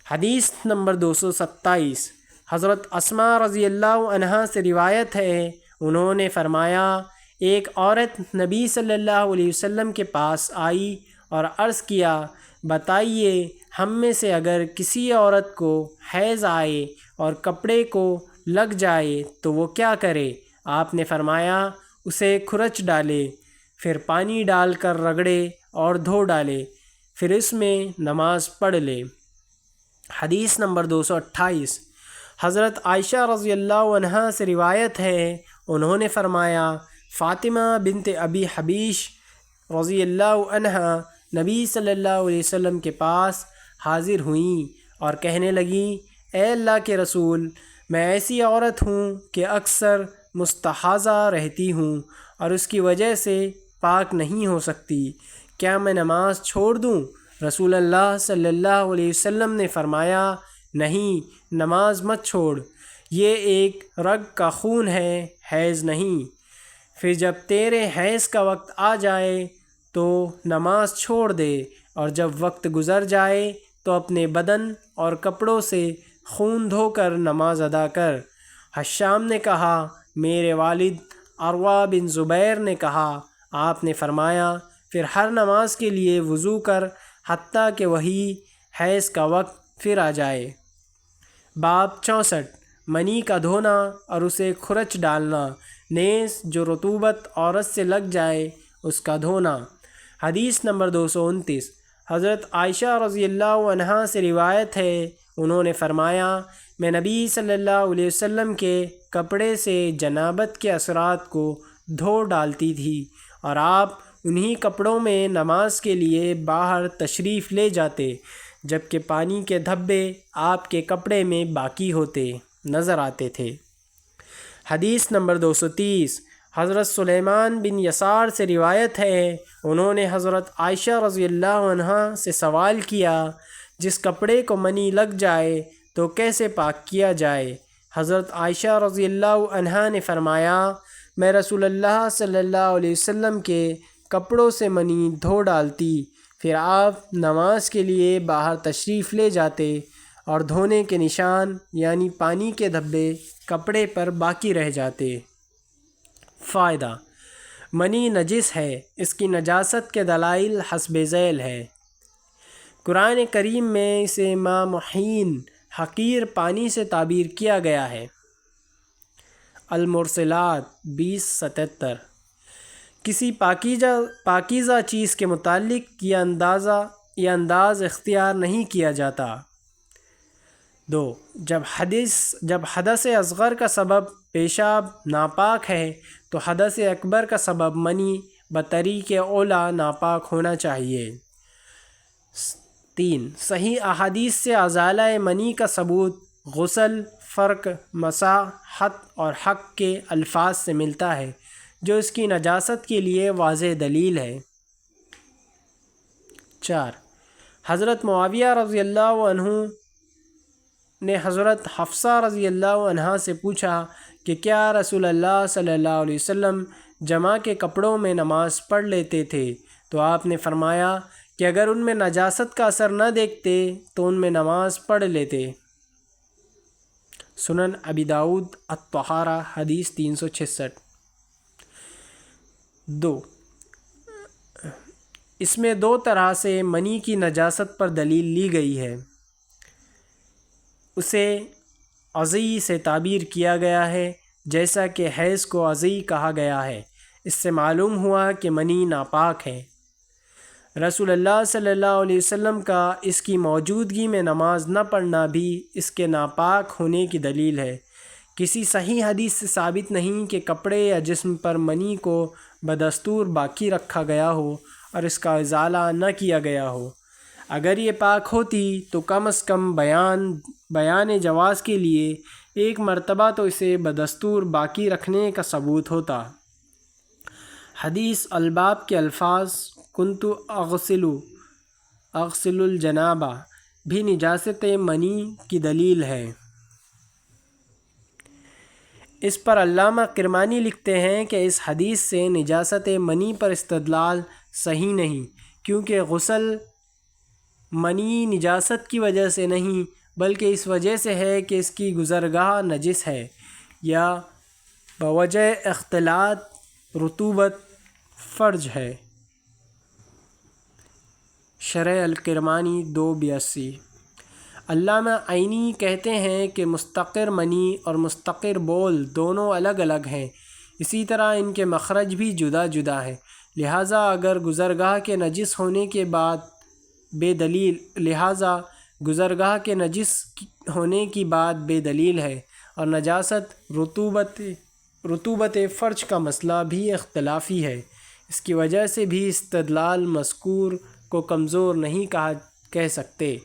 حدیث نمبر 227 حضرت اسماء رضی اللہ عنہا سے روایت ہے، انہوں نے فرمایا ایک عورت نبی صلی اللہ علیہ وسلم کے پاس آئی اور عرض کیا بتائیے ہم میں سے اگر کسی عورت کو حیض آئے اور کپڑے کو لگ جائے تو وہ کیا کرے؟ آپ نے فرمایا اسے کھرچ ڈالے، پھر پانی ڈال کر رگڑے اور دھو ڈالے، پھر اس میں نماز پڑھ لے۔ حدیث نمبر 228 حضرت عائشہ رضی اللہ عنہا سے روایت ہے، انہوں نے فرمایا فاطمہ بنت ابی حبیش رضی اللہ عنہا نبی صلی اللہ علیہ وسلم کے پاس حاضر ہوئیں اور کہنے لگیں اے اللہ کے رسول، میں ایسی عورت ہوں کہ اکثر مستحاضہ رہتی ہوں اور اس کی وجہ سے پاک نہیں ہو سکتی، کیا میں نماز چھوڑ دوں؟ رسول اللہ صلی اللہ علیہ وسلم نے فرمایا نہیں، نماز مت چھوڑ، یہ ایک رگ کا خون ہے، حیض نہیں۔ پھر جب تیرے حیض کا وقت آ جائے تو نماز چھوڑ دے، اور جب وقت گزر جائے تو اپنے بدن اور کپڑوں سے خون دھو کر نماز ادا کر۔ حشام نے کہا میرے والد عروہ بن زبیر نے کہا آپ نے فرمایا پھر ہر نماز کے لیے وضو کر حتیٰ کہ وہی حیض کا وقت پھر آ جائے۔ باب 64 منی کا دھونا اور اسے کھرچ ڈالنا، نیز جو رطوبت عورت سے لگ جائے اس کا دھونا۔ حدیث نمبر 229 حضرت عائشہ رضی اللہ عنہا سے روایت ہے، انہوں نے فرمایا میں نبی صلی اللہ علیہ وسلم کے کپڑے سے جنابت کے اثرات کو دھو ڈالتی تھی اور آپ انہی کپڑوں میں نماز کے لیے باہر تشریف لے جاتے، جبکہ پانی کے دھبے آپ کے کپڑے میں باقی ہوتے نظر آتے تھے۔ حدیث نمبر 230 حضرت سلیمان بن یسار سے روایت ہے، انہوں نے حضرت عائشہ رضی اللہ عنہا سے سوال کیا جس کپڑے کو منی لگ جائے تو کیسے پاک کیا جائے؟ حضرت عائشہ رضی اللہ عنہا نے فرمایا میں رسول اللہ صلی اللہ علیہ وسلم کے کپڑوں سے منی دھو ڈالتی، پھر آپ نماز کے لیے باہر تشریف لے جاتے اور دھونے کے نشان یعنی پانی کے دھبے کپڑے پر باقی رہ جاتے۔ فائدہ: منی نجس ہے، اس کی نجاست کے دلائل حسب ذیل ہے۔ قرآن کریم میں اسے مامحین حقیر پانی سے تعبیر کیا گیا ہے۔ المرسلات 2077 کسی پاکیزہ چیز کے متعلق یہ انداز اختیار نہیں کیا جاتا۔ 2 جب حدث اصغر کا سبب پیشاب ناپاک ہے تو حدث اکبر کا سبب منی بطریق اولیٰ ناپاک ہونا چاہیے۔ 3 صحیح احادیث سے ازالہ منی کا ثبوت غسل، فرق، مسح، حط اور حق کے الفاظ سے ملتا ہے جو اس کی نجاست کے لیے واضح دلیل ہے۔ 4 حضرت معاویہ رضی اللہ عنہ نے حضرت حفصہ رضی اللہ عنہا سے پوچھا کہ کیا رسول اللہ صلی اللہ علیہ وسلم جمع کے کپڑوں میں نماز پڑھ لیتے تھے؟ تو آپ نے فرمایا کہ اگر ان میں نجاست کا اثر نہ دیکھتے تو ان میں نماز پڑھ لیتے۔ سنن ابی داؤد الطہارہ حدیث 366۔ 2 اس میں 2 طرح سے منی کی نجاست پر دلیل لی گئی ہے۔ اسے عضی سے تعبیر کیا گیا ہے جیسا کہ حیض کو عزی کہا گیا ہے۔ اس سے معلوم ہوا کہ منی ناپاک ہے۔ رسول اللہ صلی اللہ علیہ وسلم کا اس کی موجودگی میں نماز نہ پڑھنا بھی اس کے ناپاک ہونے کی دلیل ہے۔ کسی صحیح حدیث سے ثابت نہیں کہ کپڑے یا جسم پر منی کو بدستور باقی رکھا گیا ہو اور اس کا ازالہ نہ کیا گیا ہو۔ اگر یہ پاک ہوتی تو کم از کم بیان جواز کے لیے ایک مرتبہ تو اسے بدستور باقی رکھنے کا ثبوت ہوتا۔ حدیث الباب کے الفاظ کنت اغسل الجنابہ بھی نجاست منی کی دلیل ہے۔ اس پر علامہ کرمانی لکھتے ہیں کہ اس حدیث سے نجاست منی پر استدلال صحیح نہیں، کیونکہ غسل منی نجاست کی وجہ سے نہیں بلکہ اس وجہ سے ہے کہ اس کی گزرگاہ نجس ہے یا بوجہ اختلاط رطوبت فرج ہے۔ شرح الکرمانی 282۔ علامہ عینی کہتے ہیں کہ مستقر منی اور مستقر بول دونوں الگ الگ ہیں، اسی طرح ان کے مخرج بھی جدا جدا ہے، لہٰذا گزرگاہ کے نجس ہونے کی بات بے دلیل ہے، اور نجاست رطوبت فرج کا مسئلہ بھی اختلافی ہے۔ اس کی وجہ سے بھی استدلال مذکور کو کمزور نہیں کہہ سکتے۔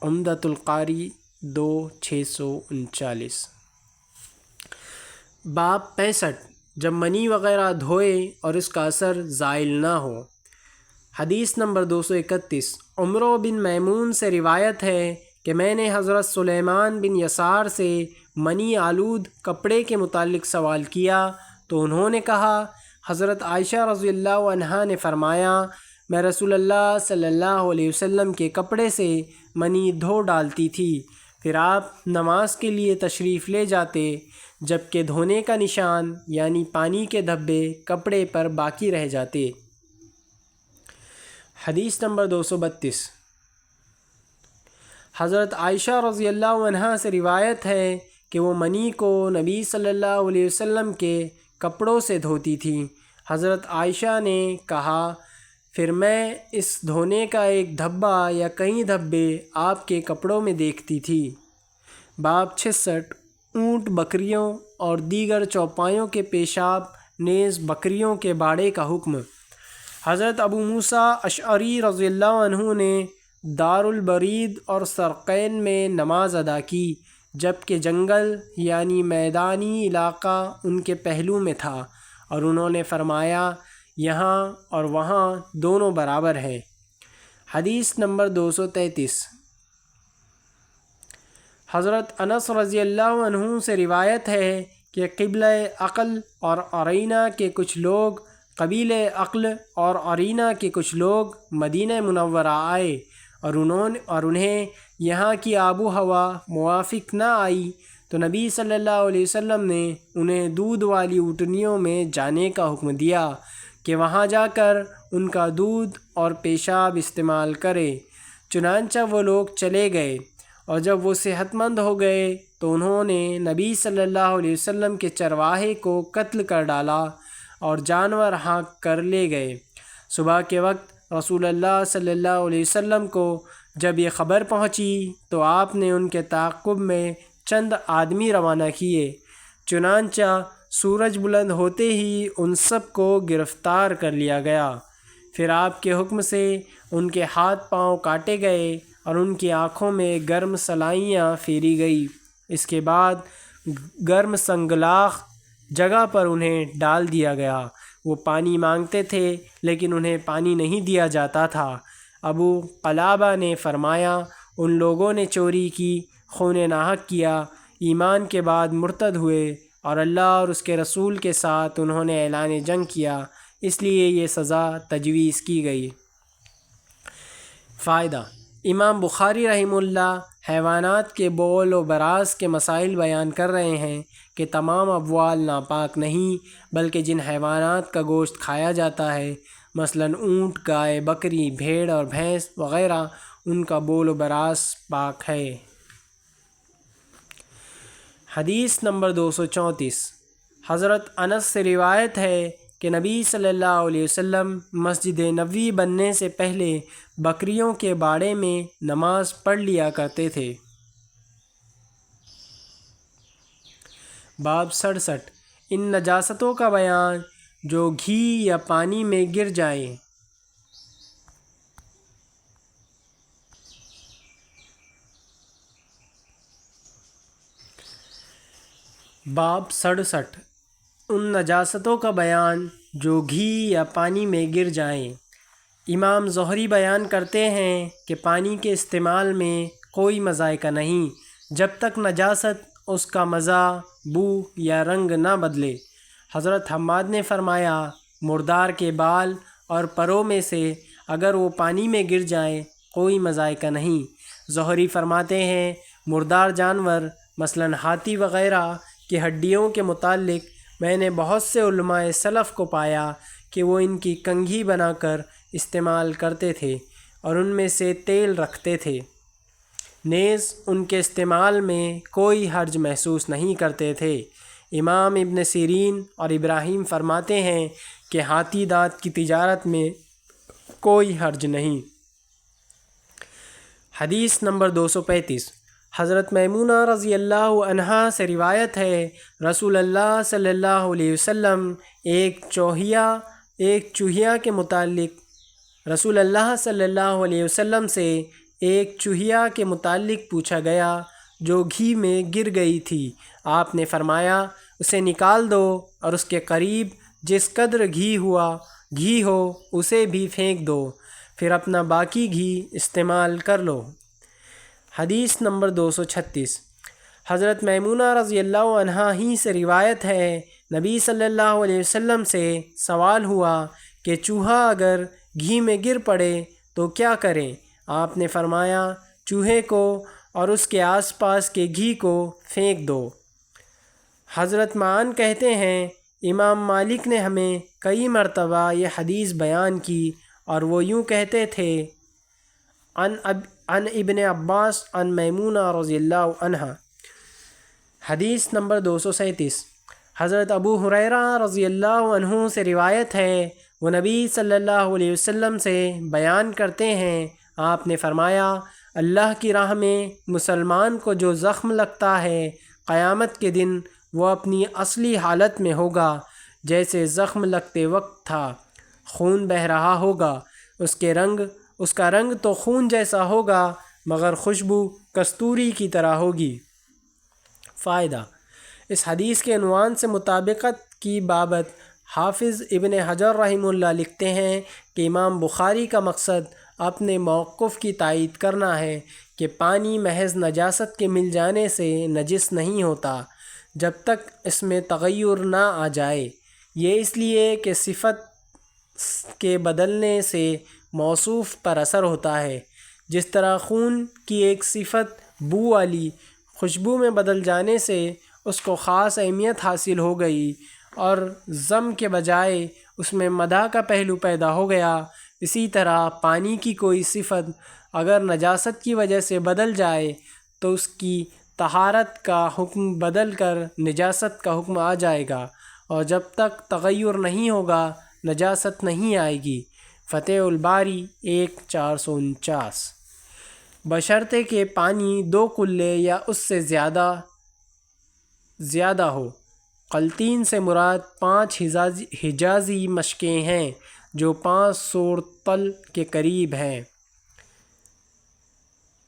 عمدۃ القاری 2/639۔ باب 65۔ جب منی وغیرہ دھوئے اور اس کا اثر زائل نہ ہو۔ حدیث نمبر 231۔ عمرو بن میمون سے روایت ہے کہ میں نے حضرت سلیمان بن یسار سے منی آلود کپڑے کے متعلق سوال کیا تو انہوں نے کہا، حضرت عائشہ رضی اللہ عنہا نے فرمایا، میں رسول اللہ صلی اللہ علیہ وسلم کے کپڑے سے منی دھو ڈالتی تھی، پھر آپ نماز کے لیے تشریف لے جاتے، جبکہ دھونے کا نشان یعنی پانی کے دھبے کپڑے پر باقی رہ جاتے۔ حدیث نمبر 232۔ حضرت عائشہ رضی اللہ عنہا سے روایت ہے کہ وہ منی کو نبی صلی اللہ علیہ وسلم کے کپڑوں سے دھوتی تھی۔ حضرت عائشہ نے کہا، پھر میں اس دھونے کا ایک دھبا یا کئی دھبے آپ کے کپڑوں میں دیکھتی تھی۔ باب 66۔ اونٹ، بکریوں اور دیگر چوپایوں کے پیشاب نیز بکریوں کے باڑے کا حکم۔ حضرت ابو موسیٰ اشعری رضی اللہ عنہ نے دار البرید اور سرقین میں نماز ادا کی، جبکہ جنگل یعنی میدانی علاقہ ان کے پہلو میں تھا، اور انہوں نے فرمایا، یہاں اور وہاں دونوں برابر ہیں۔ حدیث نمبر 233۔ حضرت انس رضی اللہ عنہ سے روایت ہے کہ قبیلہ عقل اور عرینہ کے کچھ لوگ مدینہ منورہ آئے، اور انہیں یہاں کی آب و ہوا موافق نہ آئی تو نبی صلی اللہ علیہ وسلم نے انہیں دودھ والی اونٹنیوں میں جانے کا حکم دیا کہ وہاں جا کر ان کا دودھ اور پیشاب استعمال کرے۔ چنانچہ وہ لوگ چلے گئے، اور جب وہ صحت مند ہو گئے تو انہوں نے نبی صلی اللہ علیہ وسلم کے چرواہے کو قتل کر ڈالا اور جانور ہانک کر لے گئے۔ صبح کے وقت رسول اللہ صلی اللہ علیہ وسلم کو جب یہ خبر پہنچی تو آپ نے ان کے تعاقب میں چند آدمی روانہ کیے، چنانچہ سورج بلند ہوتے ہی ان سب کو گرفتار کر لیا گیا۔ پھر آپ کے حکم سے ان کے ہاتھ پاؤں کاٹے گئے اور ان کی آنکھوں میں گرم سلائیاں پھیری گئی۔ اس کے بعد گرم سنگلاخ جگہ پر انہیں ڈال دیا گیا۔ وہ پانی مانگتے تھے لیکن انہیں پانی نہیں دیا جاتا تھا۔ ابو قلابہ نے فرمایا، ان لوگوں نے چوری کی، خون ناحق کیا، ایمان کے بعد مرتد ہوئے، اور اللہ اور اس کے رسول کے ساتھ انہوں نے اعلان جنگ کیا، اس لیے یہ سزا تجویز کی گئی۔ فائدہ: امام بخاری رحمہ اللہ حیوانات کے بول و براز کے مسائل بیان کر رہے ہیں کہ تمام ابوال ناپاک نہیں، بلکہ جن حیوانات کا گوشت کھایا جاتا ہے، مثلاً اونٹ، گائے، بکری، بھیڑ اور بھینس وغیرہ، ان کا بول و براز پاک ہے۔ حدیث نمبر 234 حضرت انس سے روایت ہے کہ نبی صلی اللہ علیہ وسلم مسجد نبوی بننے سے پہلے بکریوں کے باڑے میں نماز پڑھ لیا کرتے تھے۔ باب 67 ان نجاستوں کا بیان جو گھی یا پانی میں گر جائیں۔ باب 67 ان نجاستوں کا بیان جو گھی یا پانی میں گر جائیں۔ امام زہری بیان کرتے ہیں کہ پانی کے استعمال میں کوئی مذائقہ نہیں جب تک نجاست اس کا مزہ، بو یا رنگ نہ بدلے۔ حضرت حماد نے فرمایا مردار کے بال اور پروں میں سے اگر وہ پانی میں گر جائیں کوئی مذائقہ نہیں۔ زہری فرماتے ہیں مردار جانور مثلاً ہاتھی وغیرہ کی ہڈیوں کے متعلق میں نے بہت سے علماء سلف کو پایا کہ وہ ان کی کنگھی بنا کر استعمال کرتے تھے اور ان میں سے تیل رکھتے تھے، نیز ان کے استعمال میں کوئی حرج محسوس نہیں کرتے تھے۔ امام ابن سیرین اور ابراہیم فرماتے ہیں کہ ہاتھی دانت کی تجارت میں کوئی حرج نہیں۔ حدیث نمبر 235 حضرت میمونہ رضی اللہ عنہا سے روایت ہے رسول اللہ صلی اللہ علیہ وسلم ایک چوہیا کے متعلق رسول اللہ صلی اللہ علیہ وسلم سے ایک چوہیا کے متعلق پوچھا گیا جو گھی میں گر گئی تھی۔ آپ نے فرمایا اسے نکال دو اور اس کے قریب جس قدر گھی ہو اسے بھی پھینک دو، پھر اپنا باقی گھی استعمال کر لو۔ حدیث نمبر 236 حضرت میمونہ رضی اللہ عنہا ہی سے روایت ہے نبی صلی اللہ علیہ وسلم سے سوال ہوا کہ چوہا اگر گھی میں گر پڑے تو کیا کریں؟ آپ نے فرمایا چوہے کو اور اس کے آس پاس کے گھی کو پھینک دو۔ حضرت معان کہتے ہیں امام مالک نے ہمیں کئی مرتبہ یہ حدیث بیان کی اور وہ یوں کہتے تھے عن ابن عباس عن میمونہ رضی اللہ عنہ۔ حدیث نمبر 237 حضرت ابو ہریرہ رضی اللہ عنہ سے روایت ہے وہ نبی صلی اللہ علیہ وسلم سے بیان کرتے ہیں آپ نے فرمایا اللہ کی راہ میں مسلمان کو جو زخم لگتا ہے قیامت کے دن وہ اپنی اصلی حالت میں ہوگا جیسے زخم لگتے وقت تھا، خون بہہ رہا ہوگا، اس کا رنگ تو خون جیسا ہوگا مگر خوشبو کستوری کی طرح ہوگی۔ فائدہ اس حدیث کے عنوان سے مطابقت کی بابت حافظ ابن حجر رحمہ اللہ لکھتے ہیں کہ امام بخاری کا مقصد اپنے موقف کی تائید کرنا ہے کہ پانی محض نجاست کے مل جانے سے نجس نہیں ہوتا جب تک اس میں تغیر نہ آ جائے۔ یہ اس لیے کہ صفت کے بدلنے سے موصوف پر اثر ہوتا ہے، جس طرح خون کی ایک صفت بو والی خوشبو میں بدل جانے سے اس کو خاص اہمیت حاصل ہو گئی اور ذم کے بجائے اس میں مدح کا پہلو پیدا ہو گیا، اسی طرح پانی کی کوئی صفت اگر نجاست کی وجہ سے بدل جائے تو اس کی طہارت کا حکم بدل کر نجاست کا حکم آ جائے گا، اور جب تک تغیر نہیں ہوگا نجاست نہیں آئے گی۔ فتح الباری 1/449 بشرطے کہ پانی 2 کلے یا اس سے زیادہ ہو۔ قلتین سے مراد 5 حجازی مشقیں ہیں جو 5 سورتل کے قریب ہیں۔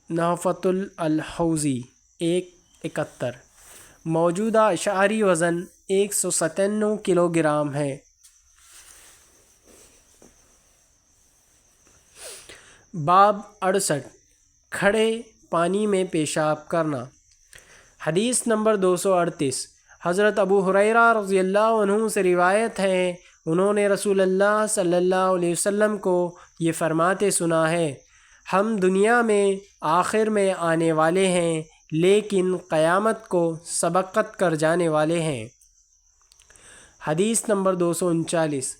نحفۃ الحوزی 171 موجودہ اشعاری وزن 197 کلو گرام ہے۔ باب 68 کھڑے پانی میں پیشاب کرنا۔ حدیث نمبر 238 حضرت ابو ہریرہ رضی اللہ عنہ سے روایت ہے انہوں نے رسول اللہ صلی اللہ علیہ وسلم کو یہ فرماتے سنا ہے ہم دنیا میں آخر میں آنے والے ہیں لیکن قیامت کو سبقت کر جانے والے ہیں۔ حدیث نمبر 239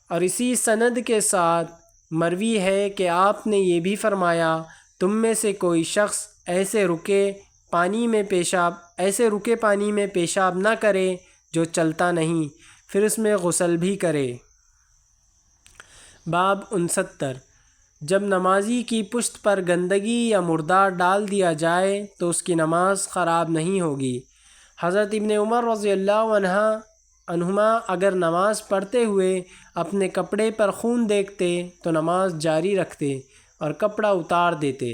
اور اسی سند کے ساتھ مروی ہے کہ آپ نے یہ بھی فرمایا تم میں سے کوئی شخص ایسے رکے پانی میں پیشاب ایسے رکے پانی میں پیشاب نہ کرے جو چلتا نہیں، پھر اس میں غسل بھی کرے۔ باب 69۔ جب نمازی کی پشت پر گندگی یا مردار ڈال دیا جائے تو اس کی نماز خراب نہیں ہوگی۔ حضرت ابن عمر رضی اللہ عنہما اگر نماز پڑھتے ہوئے اپنے کپڑے پر خون دیکھتے تو نماز جاری رکھتے اور کپڑا اتار دیتے۔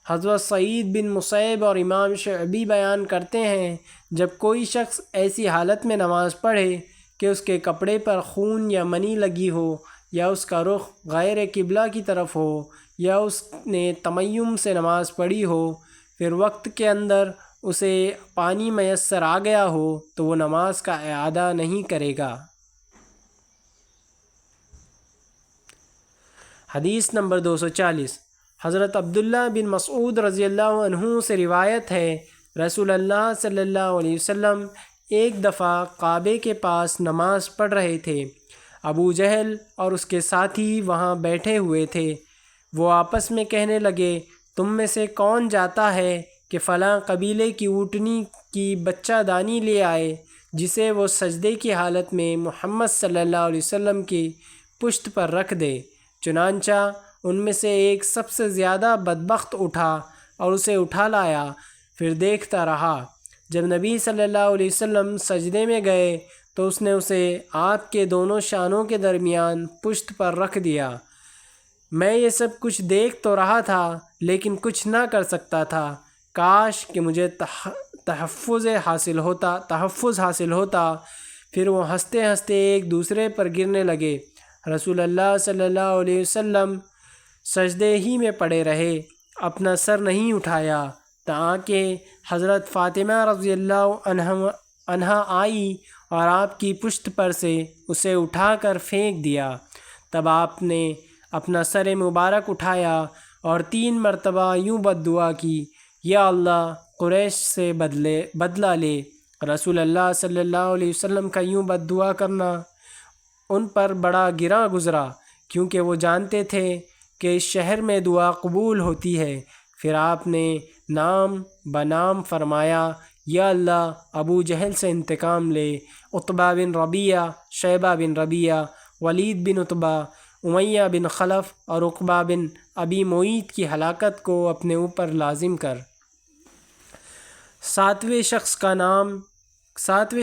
حضرت سعید بن مسیب اور امام شعبی بیان کرتے ہیں، جب کوئی شخص ایسی حالت میں نماز پڑھے کہ اس کے کپڑے پر خون یا منی لگی ہو، یا اس کا رخ غیر قبلہ کی طرف ہو، یا اس نے تمیم سے نماز پڑھی ہو، پھر وقت کے اندر اسے پانی میسر آ گیا ہو تو وہ نماز کا اعادہ نہیں کرے گا۔ حدیث نمبر 240۔ حضرت عبداللہ بن مسعود رضی اللہ عنہ سے روایت ہے، رسول اللہ صلی اللہ علیہ وسلم ایک دفعہ کعبے کے پاس نماز پڑھ رہے تھے۔ ابو جہل اور اس کے ساتھی وہاں بیٹھے ہوئے تھے۔ وہ آپس میں کہنے لگے، تم میں سے کون جاتا ہے کہ فلاں قبیلے کی اونٹنی کی بچہ دانی لے آئے، جسے وہ سجدے کی حالت میں محمد صلی اللہ علیہ وسلم کی پشت پر رکھ دے۔ چنانچہ ان میں سے ایک سب سے زیادہ بدبخت اٹھا اور اسے اٹھا لایا، پھر دیکھتا رہا۔ جب نبی صلی اللہ علیہ وسلم سجدے میں گئے تو اس نے اسے آپ کے دونوں شانوں کے درمیان پشت پر رکھ دیا۔ میں یہ سب کچھ دیکھ تو رہا تھا لیکن کچھ نہ کر سکتا تھا۔ کاش کہ مجھے تحفظ حاصل ہوتا۔ پھر وہ ہنستے ہنستے ایک دوسرے پر گرنے لگے۔ رسول اللہ صلی اللہ علیہ وسلم سجدے ہی میں پڑے رہے، اپنا سر نہیں اٹھایا تاکہ حضرت فاطمہ رضی اللہ عنہا آئی اور آپ کی پشت پر سے اسے اٹھا کر پھینک دیا۔ تب آپ نے اپنا سر مبارک اٹھایا اور 3 مرتبہ یوں بد دعا کی، یا اللہ قریش سے بدلہ لے۔ رسول اللہ صلی اللہ علیہ وسلم کا یوں بد دعا کرنا ان پر بڑا گراں گزرا، کیونکہ وہ جانتے تھے کہ اس شہر میں دعا قبول ہوتی ہے۔ پھر آپ نے نام بنام فرمایا، یا اللہ ابو جہل سے انتقام لے، عتبہ بن ربیعہ، شیبہ بن ربیعہ، ولید بن عتبہ، امیہ بن خلف اور عقبہ بن ابی معیط کی ہلاکت کو اپنے اوپر لازم کر۔ ساتویں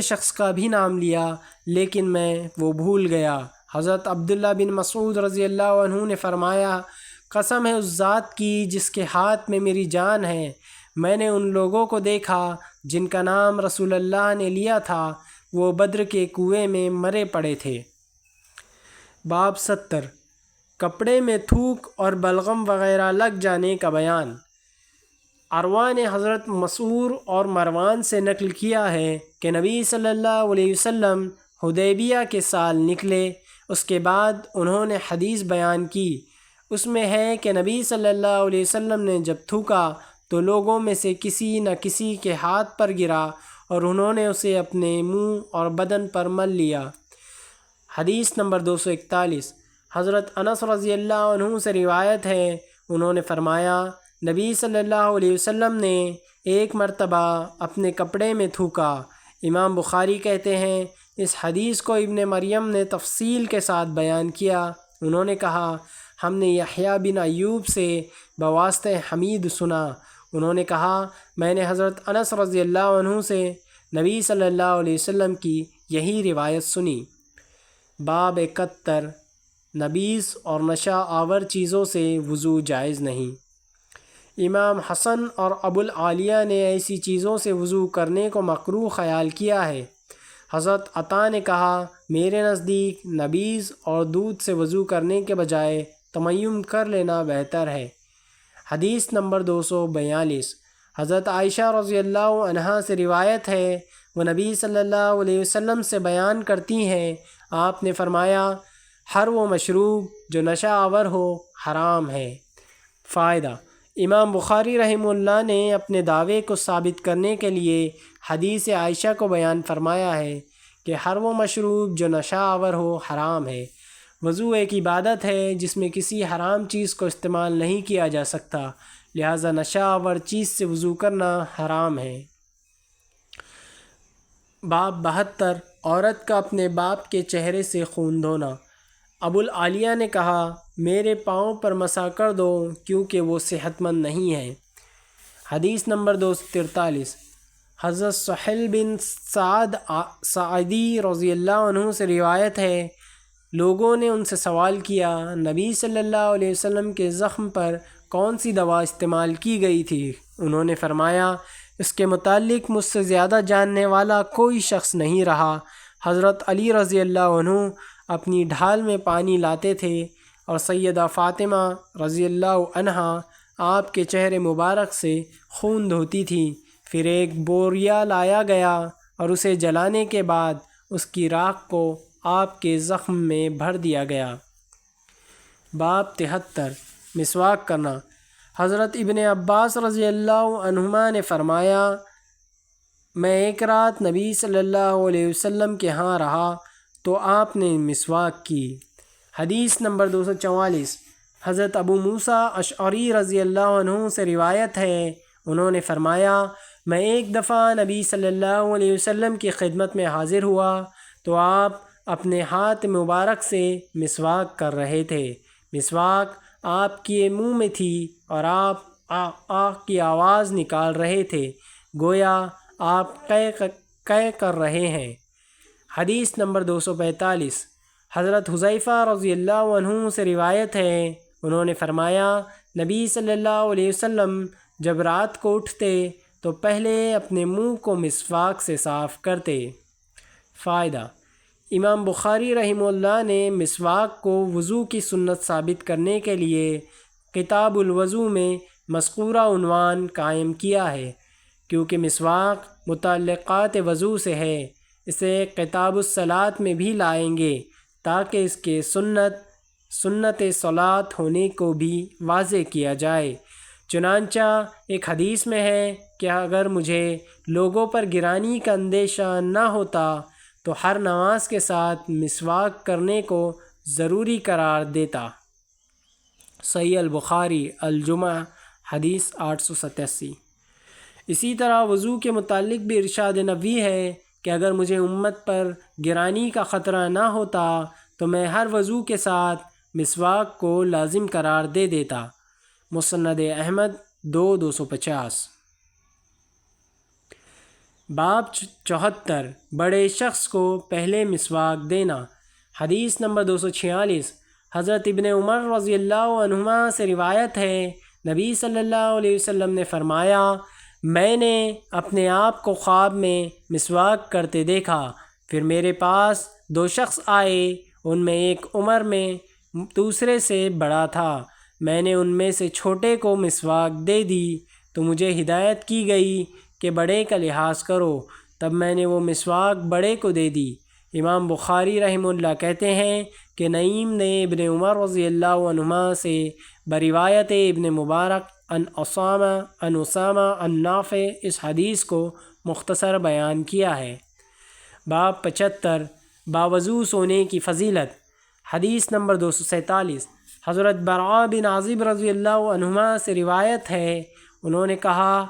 شخص کا بھی نام لیا لیکن میں وہ بھول گیا۔ حضرت عبداللہ بن مسعود رضی اللہ عنہ نے فرمایا، قسم ہے اس ذات کی جس کے ہاتھ میں میری جان ہے، میں نے ان لوگوں کو دیکھا جن کا نام رسول اللہ نے لیا تھا، وہ بدر کے کنویں میں مرے پڑے تھے۔ باب 70۔ کپڑے میں تھوک اور بلغم وغیرہ لگ جانے کا بیان۔ عروہ نے حضرت مسعور اور مروان سے نقل کیا ہے کہ نبی صلی اللہ علیہ وسلم حدیبیہ کے سال نکلے، اس کے بعد انہوں نے حدیث بیان کی۔ اس میں ہے کہ نبی صلی اللہ علیہ وسلم نے جب تھوکا تو لوگوں میں سے کسی نہ کسی کے ہاتھ پر گرا اور انہوں نے اسے اپنے منہ اور بدن پر مل لیا۔ حدیث نمبر 241۔ حضرت انس رضی اللہ عنہ سے روایت ہے، انہوں نے فرمایا، نبی صلی اللہ علیہ وسلم نے ایک مرتبہ اپنے کپڑے میں تھوکا۔ امام بخاری کہتے ہیں، اس حدیث کو ابن مریم نے تفصیل کے ساتھ بیان کیا۔ انہوں نے کہا، ہم نے یحییٰ بن ایوب سے بواسطہ حمید سنا۔ انہوں نے کہا، میں نے حضرت انس رضی اللہ عنہ سے نبی صلی اللہ علیہ وسلم کی یہی روایت سنی۔ باب 71۔ نبیس اور نشہ آور چیزوں سے وضو جائز نہیں۔ امام حسن اور ابو العالیہ نے ایسی چیزوں سے وضو کرنے کو مکروہ خیال کیا ہے۔ حضرت عطا نے کہا، میرے نزدیک نبیذ اور دودھ سے وضو کرنے کے بجائے تمیمم کر لینا بہتر ہے۔ حدیث نمبر 242۔ حضرت عائشہ رضی اللہ عنہا سے روایت ہے، وہ نبی صلی اللہ علیہ وسلم سے بیان کرتی ہیں، آپ نے فرمایا، ہر وہ مشروب جو نشہ آور ہو حرام ہے۔ فائدہ: امام بخاری رحمہ اللہ نے اپنے دعوے کو ثابت کرنے کے لیے حدیث عائشہ کو بیان فرمایا ہے کہ ہر وہ مشروب جو نشہ آور ہو حرام ہے۔ وضو ایک عبادت ہے جس میں کسی حرام چیز کو استعمال نہیں کیا جا سکتا، لہٰذا نشہ آور چیز سے وضو کرنا حرام ہے۔ باب 72 عورت کا اپنے باپ کے چہرے سے خون دھونا۔ ابو العالیہ نے کہا میرے پاؤں پر مسح کر دو کیونکہ وہ صحت مند نہیں ہے۔ حدیث نمبر 243 حضرت سہیل بن سعد سعدی رضی اللہ عنہ سے روایت ہے، لوگوں نے ان سے سوال کیا نبی صلی اللہ علیہ وسلم کے زخم پر کون سی دوا استعمال کی گئی تھی؟ انہوں نے فرمایا اس کے متعلق مجھ سے زیادہ جاننے والا کوئی شخص نہیں رہا۔ حضرت علی رضی اللہ عنہ اپنی ڈھال میں پانی لاتے تھے اور سیدہ فاطمہ رضی اللہ عنہا آپ کے چہرے مبارک سے خون دھوتی تھیں۔ پھر ایک بوریا لایا گیا اور اسے جلانے کے بعد اس کی راکھ کو آپ کے زخم میں بھر دیا گیا۔ باب 73 مسواک کرنا۔ حضرت ابن عباس رضی اللہ عنہما نے فرمایا میں ایک رات نبی صلی اللہ علیہ وسلم کے ہاں رہا تو آپ نے مسواک کی۔ حدیث نمبر 244 حضرت ابو موسیٰ اشعری رضی اللہ عنہ سے روایت ہے، انہوں نے فرمایا میں ایک دفعہ نبی صلی اللہ علیہ وسلم کی خدمت میں حاضر ہوا تو آپ اپنے ہاتھ مبارک سے مسواک کر رہے تھے۔ مسواک آپ کے منہ میں تھی اور آپ آ کی آواز نکال رہے تھے، گویا آپ قے کر رہے ہیں۔ حدیث نمبر 245 حضرت حذیفہ رضی اللہ عنہ سے روایت ہے، انہوں نے فرمایا نبی صلی اللہ علیہ وسلم جب رات کو اٹھتے تو پہلے اپنے منہ کو مسواک سے صاف کرتے۔ فائدہ: امام بخاری رحمہ اللہ نے مسواک کو وضو کی سنت ثابت کرنے کے لیے کتاب الوضو میں مذکورہ عنوان قائم کیا ہے۔ کیونکہ مسواک متعلقات وضو سے ہے، اسے کتاب الصلاۃ میں بھی لائیں گے تاکہ اس کے سنت صلاۃ ہونے کو بھی واضح کیا جائے۔ چنانچہ ایک حدیث میں ہے کہ اگر مجھے لوگوں پر گرانی کا اندیشہ نہ ہوتا تو ہر نماز کے ساتھ مسواک کرنے کو ضروری قرار دیتا۔ صحیح البخاری الجمعہ حدیث 887۔ اسی طرح وضو کے متعلق بھی ارشاد نبوی ہے کہ اگر مجھے امت پر گرانی کا خطرہ نہ ہوتا تو میں ہر وضو کے ساتھ مسواک کو لازم قرار دے دیتا۔ مسند احمد 250۔ باب 74 بڑے شخص کو پہلے مسواک دینا۔ حدیث نمبر 246 حضرت ابن عمر رضی اللہ عنہما سے روایت ہے، نبی صلی اللہ علیہ وسلم نے فرمایا میں نے اپنے آپ کو خواب میں مسواک کرتے دیکھا، پھر میرے پاس 2 شخص آئے، ان میں ایک عمر میں دوسرے سے بڑا تھا، میں نے ان میں سے چھوٹے کو مسواک دے دی تو مجھے ہدایت کی گئی کہ بڑے کا لحاظ کرو، تب میں نے وہ مسواک بڑے کو دے دی۔ امام بخاری رحمہ اللہ کہتے ہیں کہ نعیم نے ابن عمر رضی اللہ عنہما سے بروایت ابن مبارک عن اسامہ عن نافع اس حدیث کو مختصر بیان کیا ہے۔ باب 75 باوضو سونے کی فضیلت۔ حدیث نمبر 247 حضرت براء بن عازب رضی اللہ عنہما سے روایت ہے، انہوں نے کہا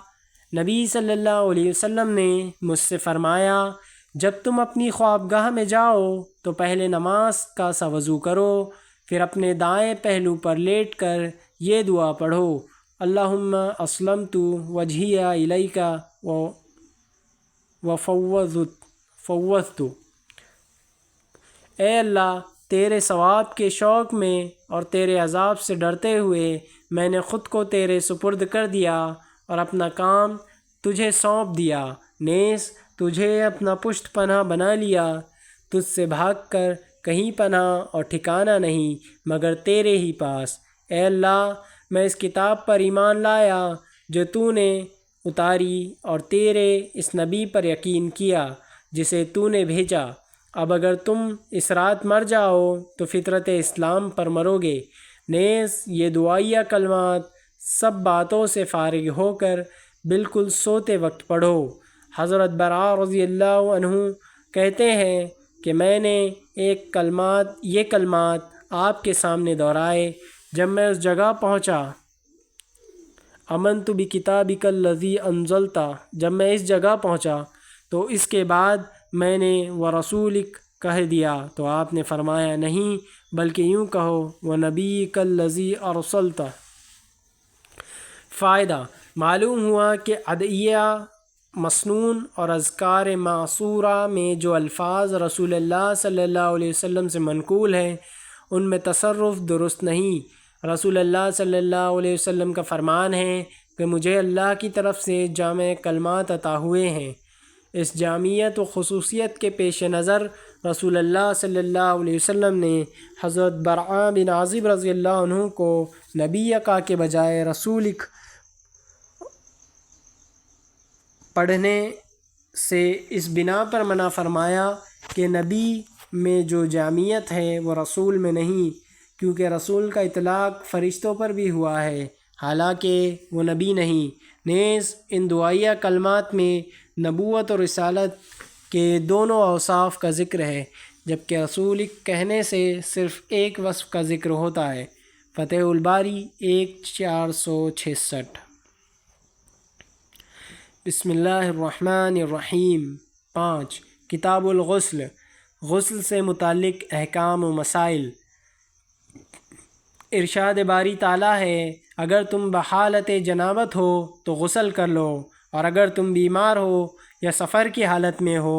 نبی صلی اللہ علیہ وسلم نے مجھ سے فرمایا جب تم اپنی خوابگاہ میں جاؤ تو پہلے نماز کا سا وضو کرو، پھر اپنے دائیں پہلو پر لیٹ کر یہ دعا پڑھو اللہم اسلمت وجہی الیک وفوضت۔ اے اللہ تیرے ثواب کے شوق میں اور تیرے عذاب سے ڈرتے ہوئے میں نے خود کو تیرے سپرد کر دیا اور اپنا کام تجھے سونپ دیا، نیز تجھے اپنا پشت پناہ بنا لیا، تجھ سے بھاگ کر کہیں پناہ اور ٹھکانہ نہیں مگر تیرے ہی پاس۔ اے اللہ میں اس کتاب پر ایمان لایا جو تو نے اتاری اور تیرے اس نبی پر یقین کیا جسے تو نے بھیجا۔ اب اگر تم اس رات مر جاؤ تو فطرت اسلام پر مرو گے۔ نیز یہ دعائیہ کلمات سب باتوں سے فارغ ہو کر بالکل سوتے وقت پڑھو۔ حضرت براء رضی اللہ عنہ کہتے ہیں کہ میں نے یہ کلمات آپ کے سامنے دہرائے، جب میں اس جگہ پہنچا امنت بکتابک الذی انزلت، جب میں اس جگہ پہنچا تو اس کے بعد میں نے ورسولک کہہ دیا، تو آپ نے فرمایا نہیں بلکہ یوں کہو ونبیک الذی ارسلت۔ فائدہ: معلوم ہوا کہ ادعیہ مسنون اور اذکار معصورہ میں جو الفاظ رسول اللہ صلی اللہ علیہ وسلم سے منقول ہیں ان میں تصرف درست نہیں۔ رسول اللہ صلی اللہ علیہ وسلم کا فرمان ہے کہ مجھے اللہ کی طرف سے جامع کلمات عطا ہوئے ہیں۔ اس جامعیت و خصوصیت کے پیش نظر رسول اللہ صلی اللہ علیہ وسلم نے حضرت برعا بن عازب رضی اللہ عنہ کو نبی کا کے بجائے رسولک پڑھنے سے اس بنا پر منع فرمایا کہ نبی میں جو جامعیت ہے وہ رسول میں نہیں، کیونکہ رسول کا اطلاق فرشتوں پر بھی ہوا ہے حالانکہ وہ نبی نہیں۔ نیز ان دعائیہ کلمات میں نبوت اور رسالت کے دونوں اوصاف کا ذکر ہے، جبکہ رسولک کہنے سے صرف ایک وصف کا ذکر ہوتا ہے۔ فتح الباری 1/466۔ بسم اللہ الرحمن الرحیم۔ 5 کتاب الغسل، غسل سے متعلق احکام و مسائل۔ ارشاد باری تعالیٰ ہے اگر تم بحالت جنابت ہو تو غسل کر لو، اور اگر تم بیمار ہو یا سفر کی حالت میں ہو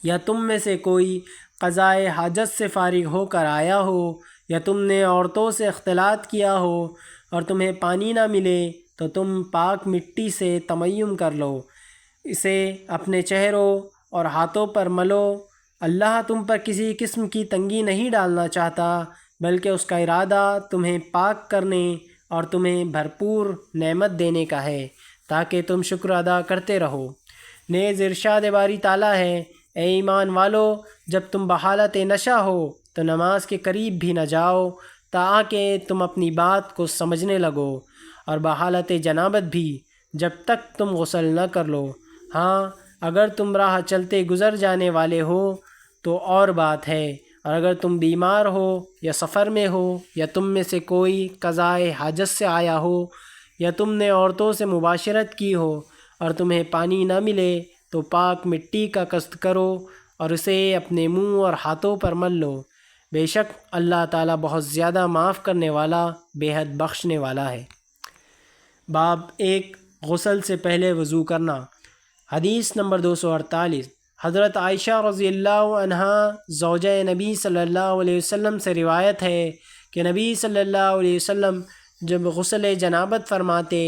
یا تم میں سے کوئی قضائے حاجت سے فارغ ہو کر آیا ہو یا تم نے عورتوں سے اختلاط کیا ہو اور تمہیں پانی نہ ملے تو تم پاک مٹی سے تمیمم کر لو، اسے اپنے چہروں اور ہاتھوں پر ملو۔ اللہ تم پر کسی قسم کی تنگی نہیں ڈالنا چاہتا بلکہ اس کا ارادہ تمہیں پاک کرنے اور تمہیں بھرپور نعمت دینے کا ہے تاکہ تم شکر ادا کرتے رہو۔ نیز ارشاد باری تعالیٰ ہے اے ایمان والو، جب تم بحالت نشہ ہو تو نماز کے قریب بھی نہ جاؤ تاکہ تم اپنی بات کو سمجھنے لگو، اور بحالت جنابت بھی جب تک تم غسل نہ کر لو۔ ہاں اگر تم راہ چلتے گزر جانے والے ہو تو اور بات ہے، اور اگر تم بیمار ہو یا سفر میں ہو یا تم میں سے کوئی قضائے حاجت سے آیا ہو یا تم نے عورتوں سے مباشرت کی ہو اور تمہیں پانی نہ ملے تو پاک مٹی کا قصد کرو اور اسے اپنے منہ اور ہاتھوں پر مل لو، بے شک اللہ تعالیٰ بہت زیادہ معاف کرنے والا بے حد بخشنے والا ہے۔ باب 1 غسل سے پہلے وضو کرنا۔ حدیث نمبر 248۔ حضرت عائشہ رضی اللہ عنہا زوجہ نبی صلی اللہ علیہ وسلم سے روایت ہے کہ نبی صلی اللہ علیہ وسلم جب غسل جنابت فرماتے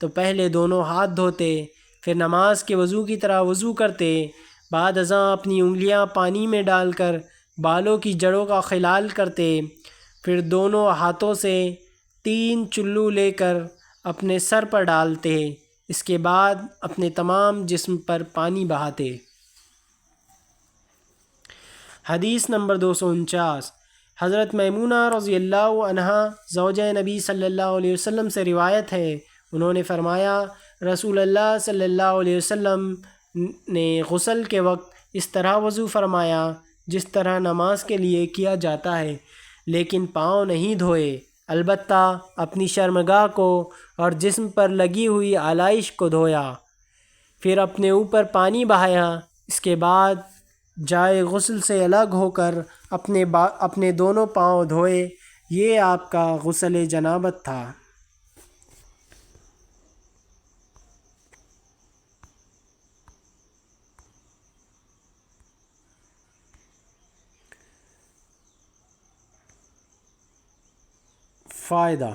تو پہلے دونوں ہاتھ دھوتے، پھر نماز کے وضو کی طرح وضو کرتے، بعد ازاں اپنی انگلیاں پانی میں ڈال کر بالوں کی جڑوں کا خلال کرتے، پھر دونوں ہاتھوں سے 3 چلو لے کر اپنے سر پر ڈالتے، اس کے بعد اپنے تمام جسم پر پانی بہاتے۔ حدیث نمبر 249۔ حضرت میمونہ رضی اللہ عنہا زوجہ نبی صلی اللہ علیہ وسلم سے روایت ہے، انہوں نے فرمایا رسول اللہ صلی اللہ علیہ وسلم نے غسل کے وقت اس طرح وضو فرمایا جس طرح نماز کے لیے کیا جاتا ہے، لیکن پاؤں نہیں دھوئے، البتہ اپنی شرمگاہ کو اور جسم پر لگی ہوئی آلائش کو دھویا، پھر اپنے اوپر پانی بہایا، اس کے بعد جائے غسل سے الگ ہو کر اپنے دونوں پاؤں دھوئے۔ یہ آپ کا غسل جنابت تھا۔ فائدہ: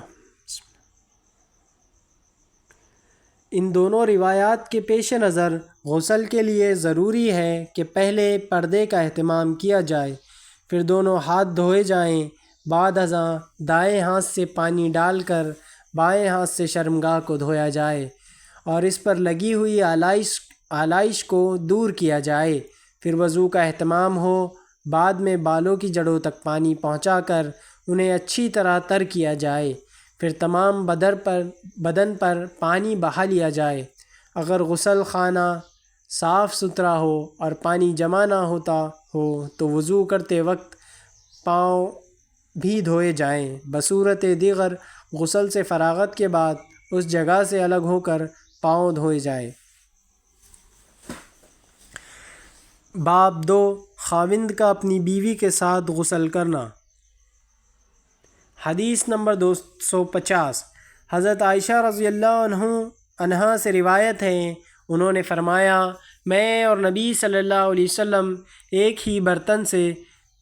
ان دونوں روایات کے پیش نظر غسل کے لیے ضروری ہے کہ پہلے پردے کا اہتمام کیا جائے، پھر دونوں ہاتھ دھوئے جائیں، بعد ازاں دائیں ہاتھ سے پانی ڈال کر بائیں ہاتھ سے شرمگاہ کو دھویا جائے اور اس پر لگی ہوئی آلائش کو دور کیا جائے، پھر وضو کا اہتمام ہو، بعد میں بالوں کی جڑوں تک پانی پہنچا کر انہیں اچھی طرح تر کیا جائے، پھر تمام بدن پر پانی بہا لیا جائے۔ اگر غسل خانہ صاف ستھرا ہو اور پانی جمع نہ ہوتا ہو تو وضو کرتے وقت پاؤں بھی دھوئے جائیں۔ بصورت دیگر غسل سے فراغت کے بعد اس جگہ سے الگ ہو کر پاؤں دھوئے جائے۔ باب 2 خاوند کا اپنی بیوی کے ساتھ غسل کرنا۔ حدیث نمبر 250 حضرت عائشہ رضی اللہ عنہا سے روایت ہے، انہوں نے فرمایا میں اور نبی صلی اللہ علیہ وسلم ایک ہی برتن سے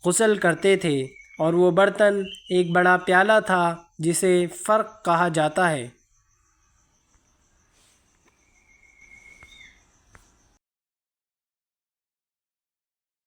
غسل کرتے تھے، اور وہ برتن ایک بڑا پیالہ تھا جسے فرق کہا جاتا ہے۔